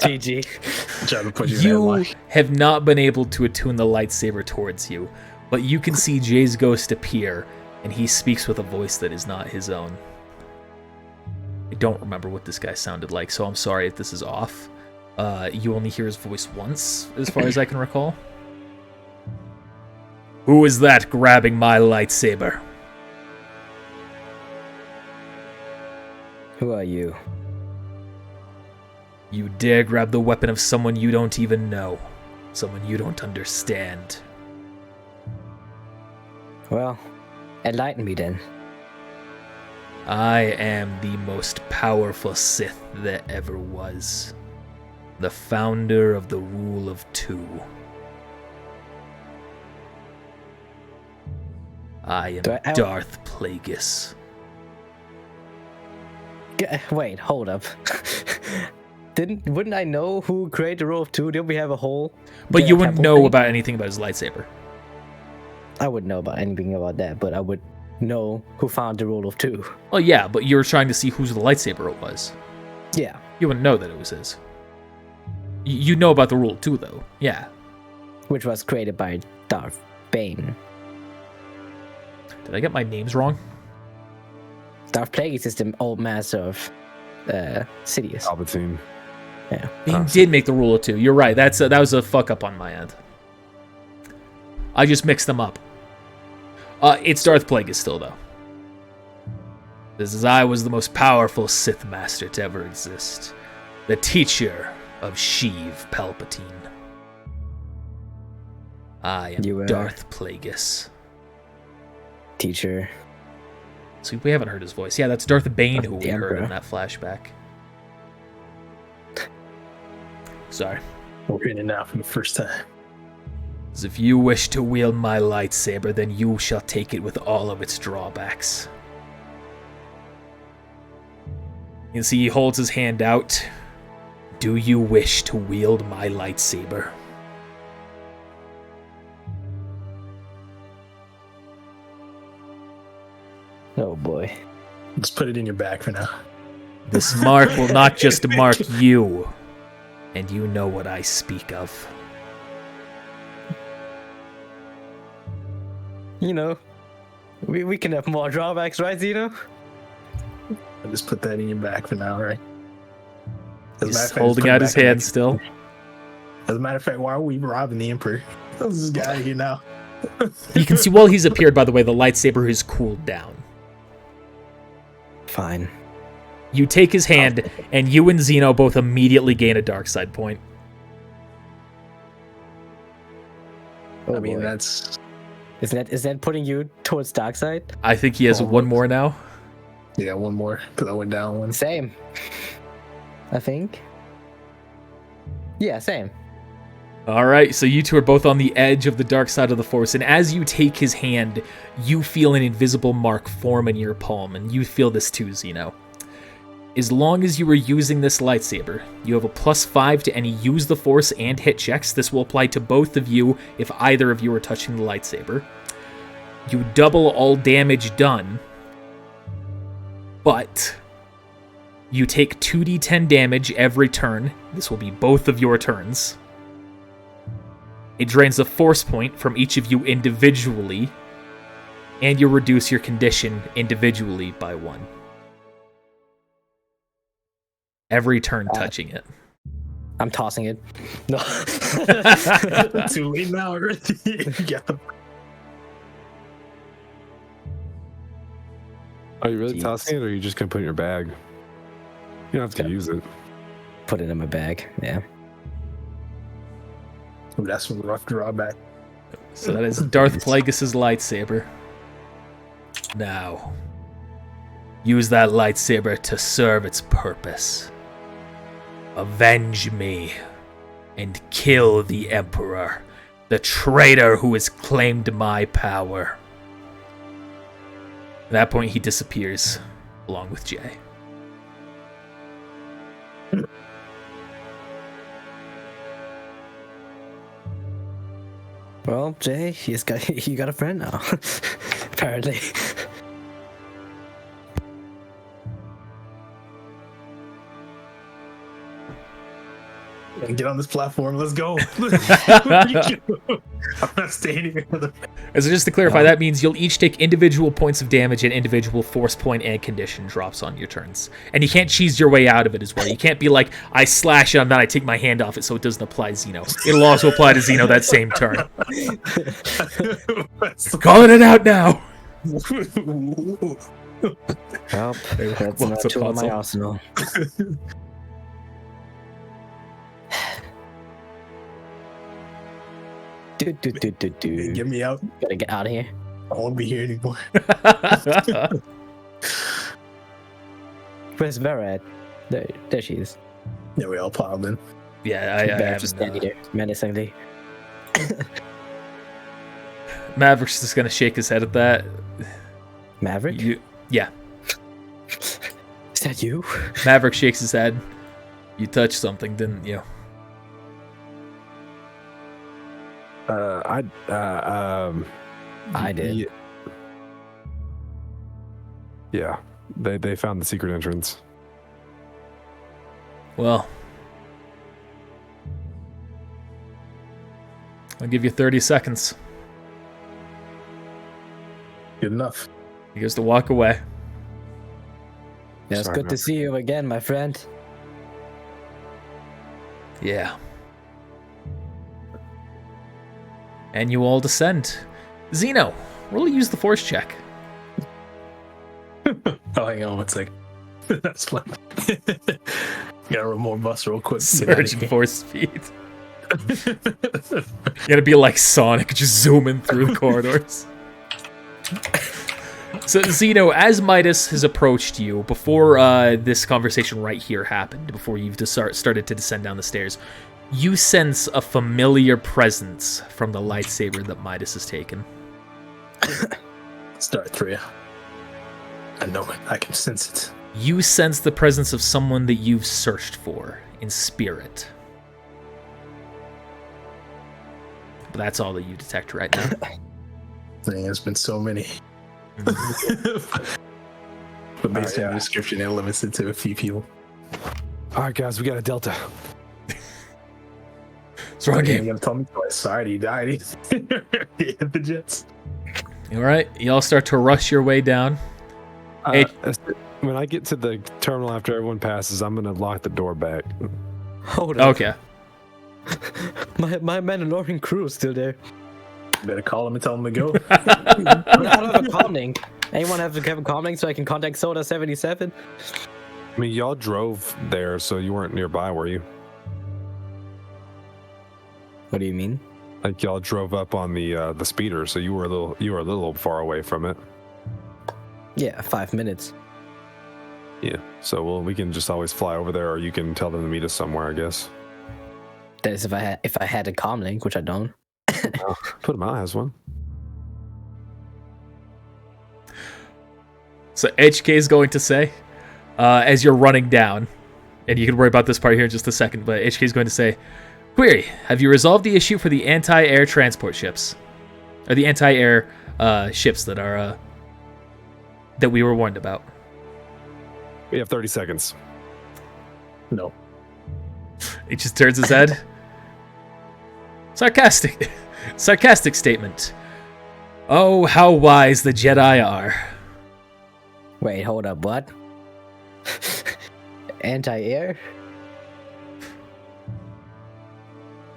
GG.
Trying to put you in
You
headlock.
have not been able to attune the lightsaber towards you, but you can see Jay's ghost appear, and he speaks with a voice that is not his own. I don't remember what this guy sounded like, so I'm sorry if this is off. You only hear his voice once, as far as I can recall. Who is that grabbing my lightsaber?
Who are you?
You dare grab the weapon of someone you don't even know. Someone you don't understand.
Well, enlighten me then.
I am the most powerful Sith that ever was. The founder of the Rule of Two. I am
Do I-
Darth Plagueis.
Wait, hold up. Wouldn't I know who created the rule of two? Didn't we have a whole?
But you wouldn't
temple
know
thing?
about anything about his lightsaber.
I wouldn't know about anything about that, but I would know who found the rule of two.
Well, yeah, but you were trying to see whose the lightsaber it was.
Yeah.
You wouldn't know that it was his. You know about the rule too, though. Yeah.
Which was created by Darth Bane.
Did I get my names wrong?
Darth Plagueis is the old master of Sidious.
Palpatine.
Yeah.
Bane did make the rule of two. You're right. That was a fuck up on my end. I just mixed them up. It's Darth Plagueis still, though. This is I was the most powerful Sith Master to ever exist. The teacher of Sheev Palpatine. I am
You were-
Darth Plagueis.
Teacher.
So we haven't heard his voice. Yeah, that's Darth Bane who we
The
heard in
Emperor.
that flashback. Sorry.
We're in it now for the first time.
As if you wish to wield my lightsaber, then you shall take it with all of its drawbacks. You can see he holds his hand out. Do you wish to wield my lightsaber?
Oh boy.
Let's put it in your bag for now.
This mark will not just mark you, and you know what I speak of.
You know, we can have more drawbacks, right, Zeno?
I'll just put that in your bag for now, right? As a matter
He's
of fact,
holding
put it
out his
back in
hand
the-
still.
As a matter of fact, why are we robbing the Emperor? Let's just get out of here now.
You can see while he's appeared, by the way, the lightsaber has cooled down.
Fine.
You take his hand, and you and Zeno both immediately gain a dark side point.
Oh
I mean,
boy.
that's
Is that putting you towards dark side?
I think he has one more now.
yeah, one more because I went down one.
Same. I think. Yeah, same.
All right, so you two are both on the edge of the dark side of the Force, and as you take his hand, you feel an invisible mark form in your palm, and you feel this too, Zeno. As long as you are using this lightsaber, you have a +5 to any use the Force and hit checks. This will apply to both of you if either of you are touching the lightsaber. You double all damage done, but you take 2d10 damage every turn. This will be both of your turns. It drains a force point from each of you individually, and you reduce your condition individually by 1. Every turn touching it.
I'm tossing it. No.
Too late now already. Yeah.
Are you really
Jeez.
tossing it, or are you just gonna put it in your bag? You don't have to use it.
Put it in my bag. Yeah.
Ooh, that's some rough drawback.
So that is Darth Plagueis' lightsaber. Now, use that lightsaber to serve its purpose. Avenge me and kill the Emperor, the traitor who has claimed my power. At that point, he disappears, along with Jay.
Well, Jay, you got a friend now. Apparently.
Get on this platform. Let's go. I'm not staying here.
So just to clarify, that means you'll each take individual points of damage and individual force point and condition drops on your turns. And you can't cheese your way out of it as well. You can't be like, I slash it, and then I take my hand off it so it doesn't apply to Zeno. It'll also apply to Zeno that same turn. Calling it out now!
Well, that's
Lots
not
of
two on my
puzzle.
arsenal. Do.
Get me out.
Gotta get out of here.
I won't be here anymore.
Where's Vera at? There she is.
Yeah, we all piled in.
Yeah, I
Vera just
haven't.
standing there menacingly.
Maverick's just gonna shake his head at that.
Maverick?
Yeah.
that you?
Maverick shakes his head. You touched something, didn't you?
I
did.
Yeah, they found the secret entrance.
Well, I'll give you 30 seconds.
Good enough.
He goes to walk away.
Yeah, it's
Sorry,
good to
man.
see you again, my friend.
Yeah. And you all descend. Zeno, roll a use the force check.
Oh, hang on one sec. That's fun. Gotta roll more bus real quick.
Surge and force speed. You gotta be like Sonic, just zooming through the corridors. So, Zeno, as Midas has approached you, before this conversation right here happened, before you've started to descend down the stairs, you sense a familiar presence from the lightsaber that Midas has taken.
Start 3. I know it. I can sense it.
You sense the presence of someone that you've searched for in spirit. But that's all that you detect right now.
Dang, there's been so many. But based on the description, it limits it to a few people.
All right, guys, we got a Delta.
What's wrong,
You're
game?
gonna tell me twice. Sorry, he died. He hit the jets.
All right, y'all start to rush your way down. Hey.
When I get to the terminal after everyone passes, I'm gonna lock the door back.
Hold on.
Okay.
My Mandalorian crew is still there.
Better call him and tell him to go.
I don't have a comm link. Anyone have a comm link so I can contact Soda 77?
I mean, y'all drove there, so you weren't nearby, were you?
What do you mean?
Like y'all drove up on the speeder, so you were a little far away from it.
Yeah, 5 minutes.
Yeah. So we can just always fly over there, or you can tell them to meet us somewhere, I guess.
That is if I had a comm link, which I don't.
Put him out has one.
So HK is going to say, as you're running down, and you can worry about this part here in just a second, but HK is going to say, query, have you resolved the issue for the anti-air transport ships? Or the anti-air ships that are that we were warned about?
We have 30 seconds.
No.
He just turns his head. Sarcastic statement. Oh, how wise the Jedi are.
Wait, hold up, what? Anti-air?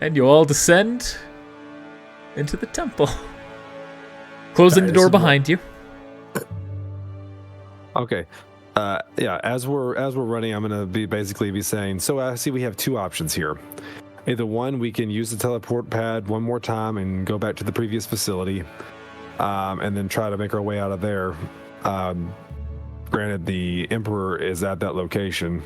And you all descend into the temple, closing the
Alright,
door
this is
behind you.
Okay. Yeah. As we're running, I'm gonna be saying. So I see we have two options here. Either one, we can use the teleport pad one more time and go back to the previous facility, and then try to make our way out of there. Granted, the Emperor is at that location.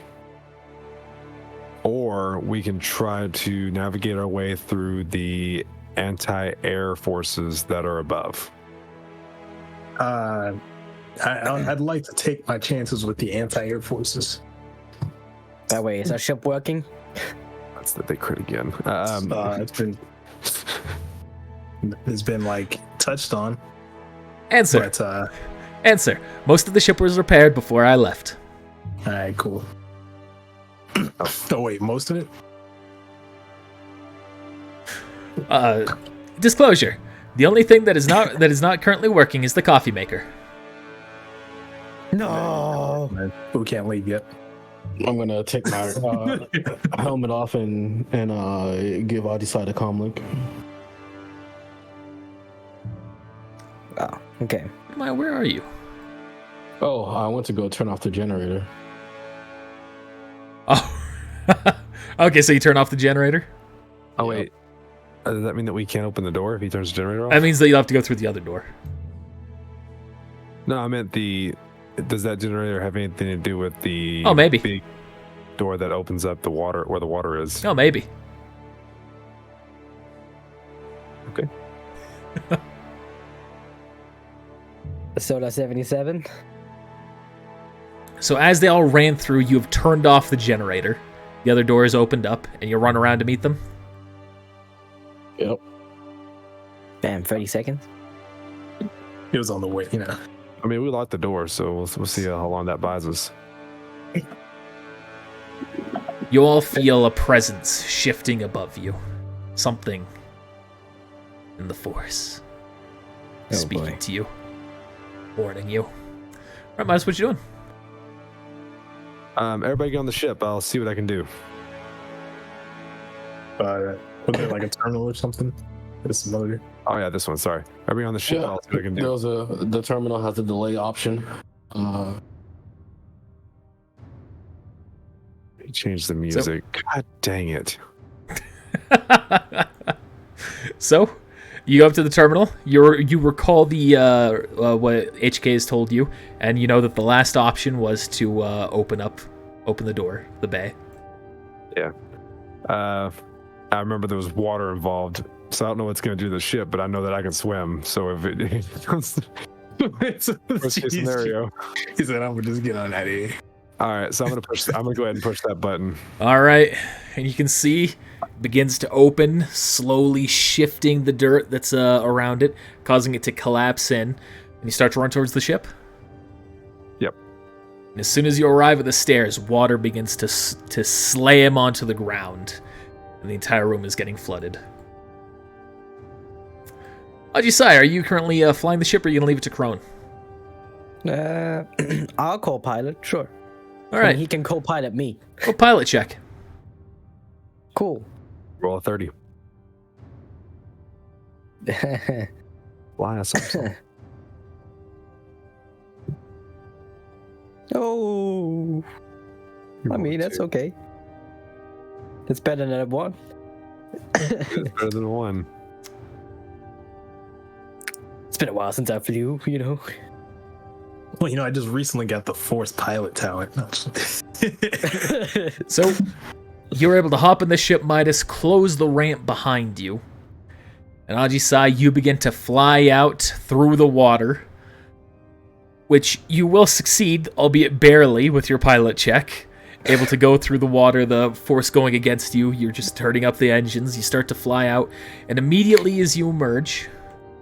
Or we can try to navigate our way through the anti-air forces that are above.
I'd like to take my chances with the anti-air forces.
That way, is our ship working?
That's that they crit again.
It's been like touched on,
Answer.
but
Answer. Most of the ship was repaired before I left.
all right, cool. Oh wait, most of it?
Disclosure. The only thing that is not currently working is the coffee maker.
No.
We can't leave yet.
I'm gonna take my helmet off and give Adisai a comm link.
Oh, okay.
Maya, where are you?
Oh, I went to go turn off the generator.
Oh. Okay, so you turn off the generator?
Oh wait, does that mean that we can't open the door if he turns the generator off?
That means that you'll have to go through the other door.
No, I meant does that generator have anything to do with the
Oh, maybe.
big door that opens up the water where the water is?
Oh, maybe.
Okay.
Soda 77?
So as they all ran through, you have turned off the generator. The other door is opened up, and you run around to meet them.
Yep.
Bam, 30 seconds.
He was on the way, you know.
I mean, we locked the door, so we'll see how long that buys us.
You all feel a presence shifting above you. Something in the Force speaking to you, warning you. All right, Midas, what you doing?
Everybody get on the ship. I'll see what I can do.
Was there like a terminal or something? There's some other.
Oh yeah, this one. Sorry. Everybody on the ship.
Yeah,
I'll see what I can do.
the terminal has a delay option.
Change the music. God dang it.
So, you go up to the terminal. You recall the what HK has told you, and you know that the last option was to open the door, the bay.
Yeah. I remember there was water involved, so I don't know what's going to do to the ship, but I know that I can swim. So if it comes worst case scenario.
He said, "I'm gonna just get on that here."
All right, so I'm gonna go ahead and push that button.
All right, and you can see it begins to open, slowly shifting the dirt that's around it, causing it to collapse in. And you start to run towards the ship.
Yep.
And as soon as you arrive at the stairs, water begins to slam onto the ground, and the entire room is getting flooded. Ajisai, are you currently flying the ship, or are you gonna leave it to Crone?
I'll co-pilot, sure.
All right,
He can co-pilot me.
go pilot check.
Cool.
Roll a 30. Fly us up.
Oh, I mean, that's okay. It's better than a 1.
It's better than a 1.
It's been a while since I flew, you know.
Well, you know, I just recently got the Force pilot talent.
So, you're able to hop in the ship, Midas, close the ramp behind you. And Ajisai, you begin to fly out through the water, which you will succeed, albeit barely, with your pilot check. Able to go through the water, the force going against you, you're just turning up the engines, you start to fly out, and immediately as you emerge,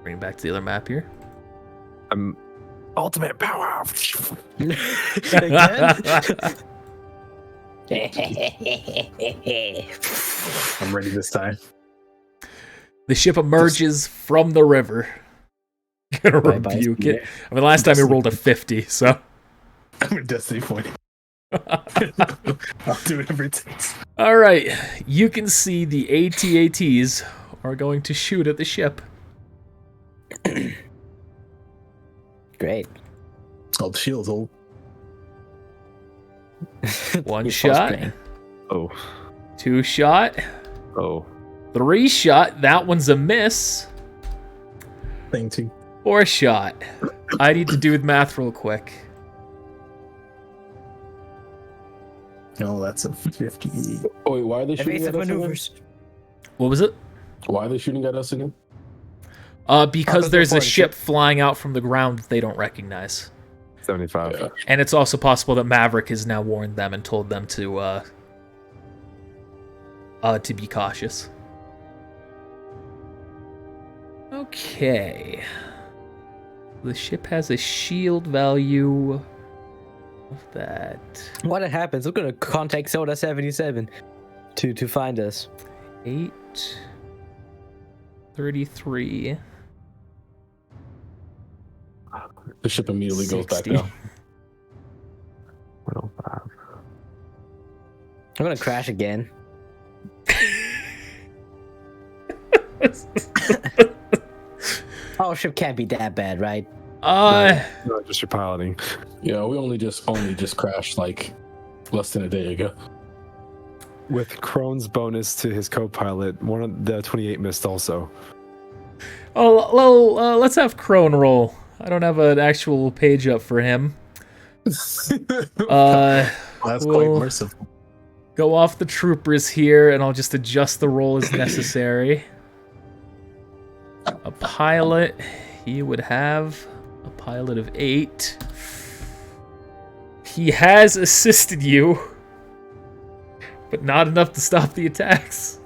bring it back to the other map here.
Ultimate power.
I'm ready this time.
The ship emerges from the river. Gonna rebuke it. I mean, last time you rolled a 50, so.
I'm a Destiny point. I'll do whatever it takes.
All right, you can see the AT-ATs are going to shoot at the ship.
Great.
Oh, the shield's old.
One
You're
shot,
frustrating.
Oh.
2 shot,
Oh.
3 shot. That one's a miss.
Thing too.
4 shot. I need to do the math real quick.
No, that's a 50.
Oh, wait, why are they shooting
Evasive
at us again?
maneuvers.
What was it?
Why are they shooting at us again?
Because there's a ship flying out from the ground that they don't recognize.
75.
Yeah.
And it's also possible that Maverick has now warned them and told them to be cautious. Okay. The ship has a shield value of that.
What happens? We're gonna contact Soda 77 to find us.
8, 33.
The ship immediately goes back
60.
down.
105.
I'm gonna crash again. Our ship can't be that bad, right?
No, just your piloting.
Yeah, we only just crashed like less than a day ago.
With Crone's bonus to his co-pilot, one of the 28 missed also.
Oh, well, let's have Crone roll. I don't have an actual page up for him.
That's
We'll-
quite merciful.
Go off the troopers here, and I'll just adjust the roll as necessary. A pilot, he would have a pilot of 8. He has assisted you, but not enough to stop the attacks.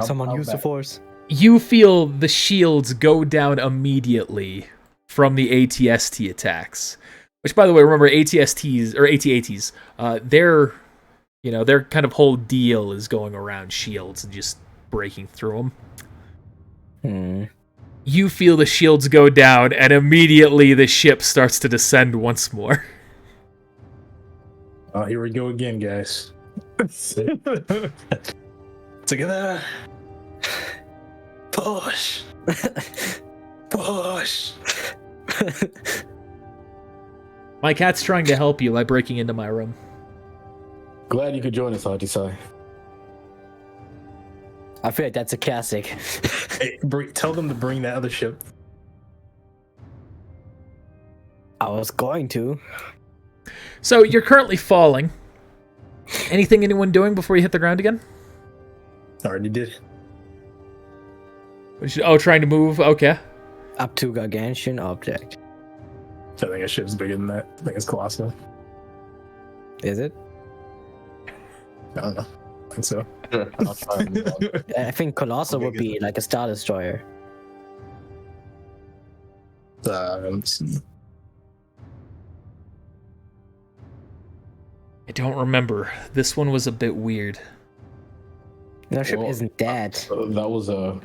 Someone use the force.
You feel the shields go down immediately from the ATST attacks. Which, by the way, remember ATSTs or ATATs, their kind of whole deal is going around shields and just breaking through them. You feel the shields go down, and immediately the ship starts to descend once more.
Oh, here we go again, guys. Together. Push. Push.
My cat's trying to help you by breaking into my room.
Glad you could join us, Ajisai.
I feel like that's a classic.
Hey, tell them to bring that other ship.
I was going to.
So you're currently falling. Anything anyone doing before you hit the ground again?
Already did.
Trying to move. Okay.
Up to gargantuan object.
I think a ship's bigger than that. I think it's colossal.
Is it?
I don't know. I think so.
I'll try and move on.
I think Colossal would be like a Star Destroyer.
Let me see.
I don't remember. This one was a bit weird.
No, ship
Well,
isn't dead.
That was a.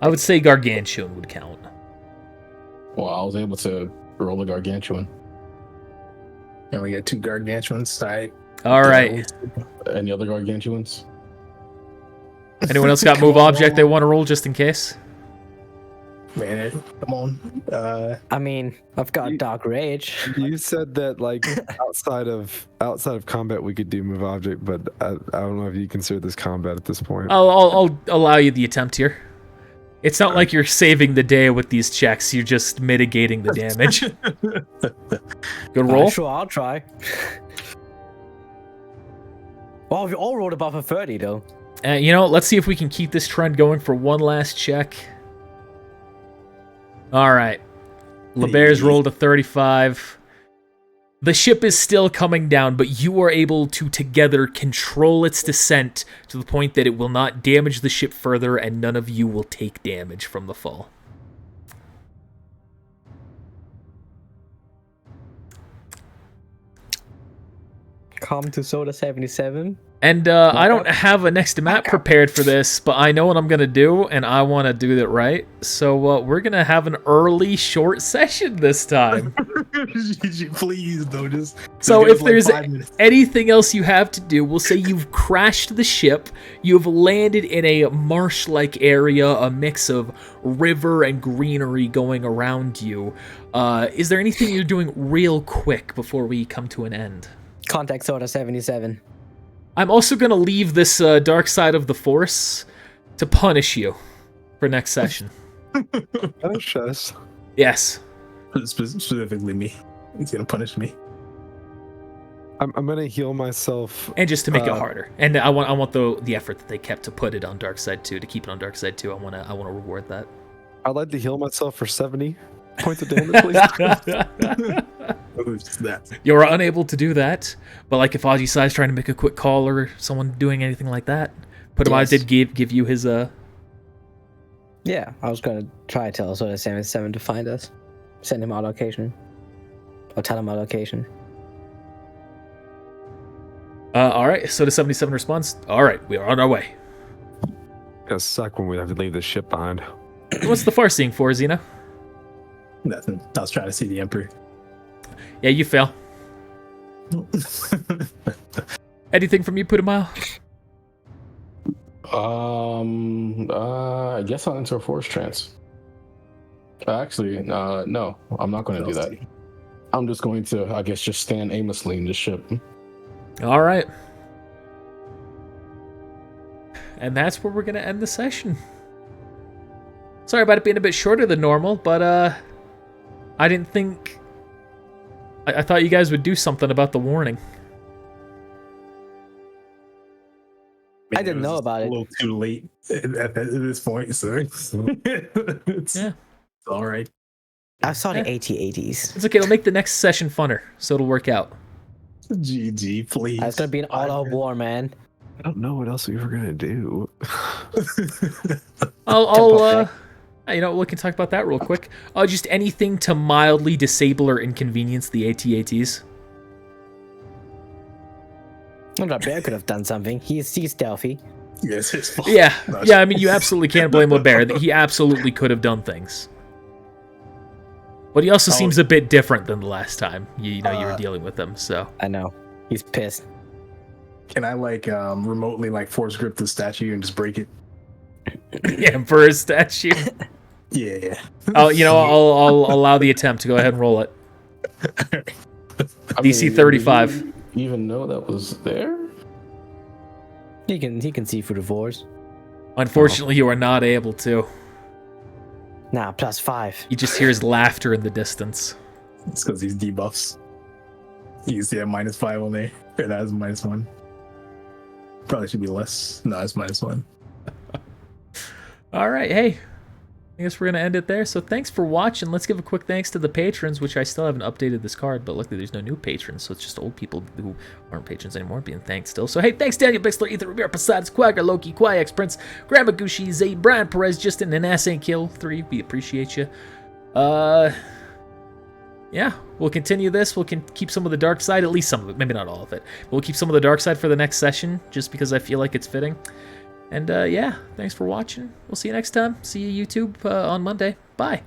I would say Gargantuan would count.
Well, I was able to roll a gargantuan.
And we got 2 gargantuan side.
All right.
Any other gargantuans?
Anyone else got move object they want to roll just in case?
Man, come on.
I mean, I've got Dark Rage.
You said that like outside of combat we could do move object, but I don't know if you consider this combat at this point.
I'll allow you the attempt here. It's not like you're saving the day with these checks. You're just mitigating the damage. Good roll.
Sure, I'll try. Well, we all rolled above a 30, though.
Let's see if we can keep this trend going for one last check. All right. LeBear's rolled a 35. The ship is still coming down, but you are able to together control its descent to the point that it will not damage the ship further, and none of you will take damage from the fall.
Come to Soda 77.
And I don't have a next map prepared for this, but I know what I'm going to do, and I want to do it right. So we're going to have an early short session this time.
Please, though, just
So
give
if
us, like,
there's
5 minutes.
anything else you have to do, we'll say you've crashed the ship, you've landed in a marsh-like area, a mix of river and greenery going around you. Is there anything you're doing real quick before we come to an end?
Contact Soda 77.
I'm also going to leave this dark side of the Force to punish you for next session.
Punish us.
Yes.
Specifically me. He's gonna punish me.
I'm gonna heal myself.
And just to make it harder. And I want the effort that they kept to put it on Dark Side 2, to keep it on Dark Side 2. I want to reward that.
I'd like to heal myself for 70 points of damage, please.
Who's that?
You're unable to do that, but like if Ajisai's trying to make a quick call or someone doing anything like that, Putamai did give you his
Yeah, I was gonna try to tell Soda 77 to find us. Send him our location. Or tell him our location.
Alright, so the 77 responds, alright, we are on our way.
Gonna suck when we have to leave this ship behind.
What's the far seeing for, Xena?
Nothing. I was trying to see the Emperor.
Yeah, you fail. Anything from you, Putamai?
I guess I'll enter a force trance. Actually, no, I'm not going to do that. I'm just going to, I guess, just stand aimlessly in the ship.
Alright. And that's where we're going to end the session. Sorry about it being a bit shorter than normal, but I didn't think... I thought you guys would do something about the warning.
I didn't know about it.
A little too late at this point, so it's
Yeah.
all right.
I saw the
Eh.
AT-ATs.
It's okay. It'll make the next session funner, so it'll work out.
GG, please.
It's gonna be an all-out war, man.
I don't know what else we were gonna do.
I'll you know, we can talk about that real quick. Just anything to mildly disable or inconvenience the AT-ATs.
Well, Bear could have done something. He's stealthy.
Yes, his fault.
Yeah,
No,
yeah. I mean, you absolutely can't blame LeBear. He absolutely could have done things. But he also seems a bit different than the last time you were dealing with him. So
I know. He's pissed.
Can I like remotely like force grip the statue and just break it?
the Emperor's statue.
Yeah.
I'll allow the attempt to go ahead and roll it.
I
DC
mean,
35.
did you even know that was there?
He can see through the voice.
Unfortunately, you are not able to.
Nah, +5.
You just hear his laughter in the distance.
It's because these debuffs. You can see that -5 on there. Or that is -1. Probably should be less. No, it's -1.
All right, hey. I guess we're going to end it there. So thanks for watching. Let's give a quick thanks to the patrons, which I still haven't updated this card, but luckily there's no new patrons, so it's just old people who aren't patrons anymore being thanked still. So hey, thanks Daniel Bixler, Ethan Rivera, Poseidon, Quagga, Loki, Quayax, Prince, Grandma Gucci, Zay, Brian Perez, Justin, and Ain't Kill 3. We appreciate you. Yeah, we'll continue this. We'll keep some of the dark side, at least some of it, maybe not all of it. We'll keep some of the dark side for the next session, just because I feel like it's fitting. And yeah, thanks for watching. We'll see you next time. See you YouTube on Monday. Bye.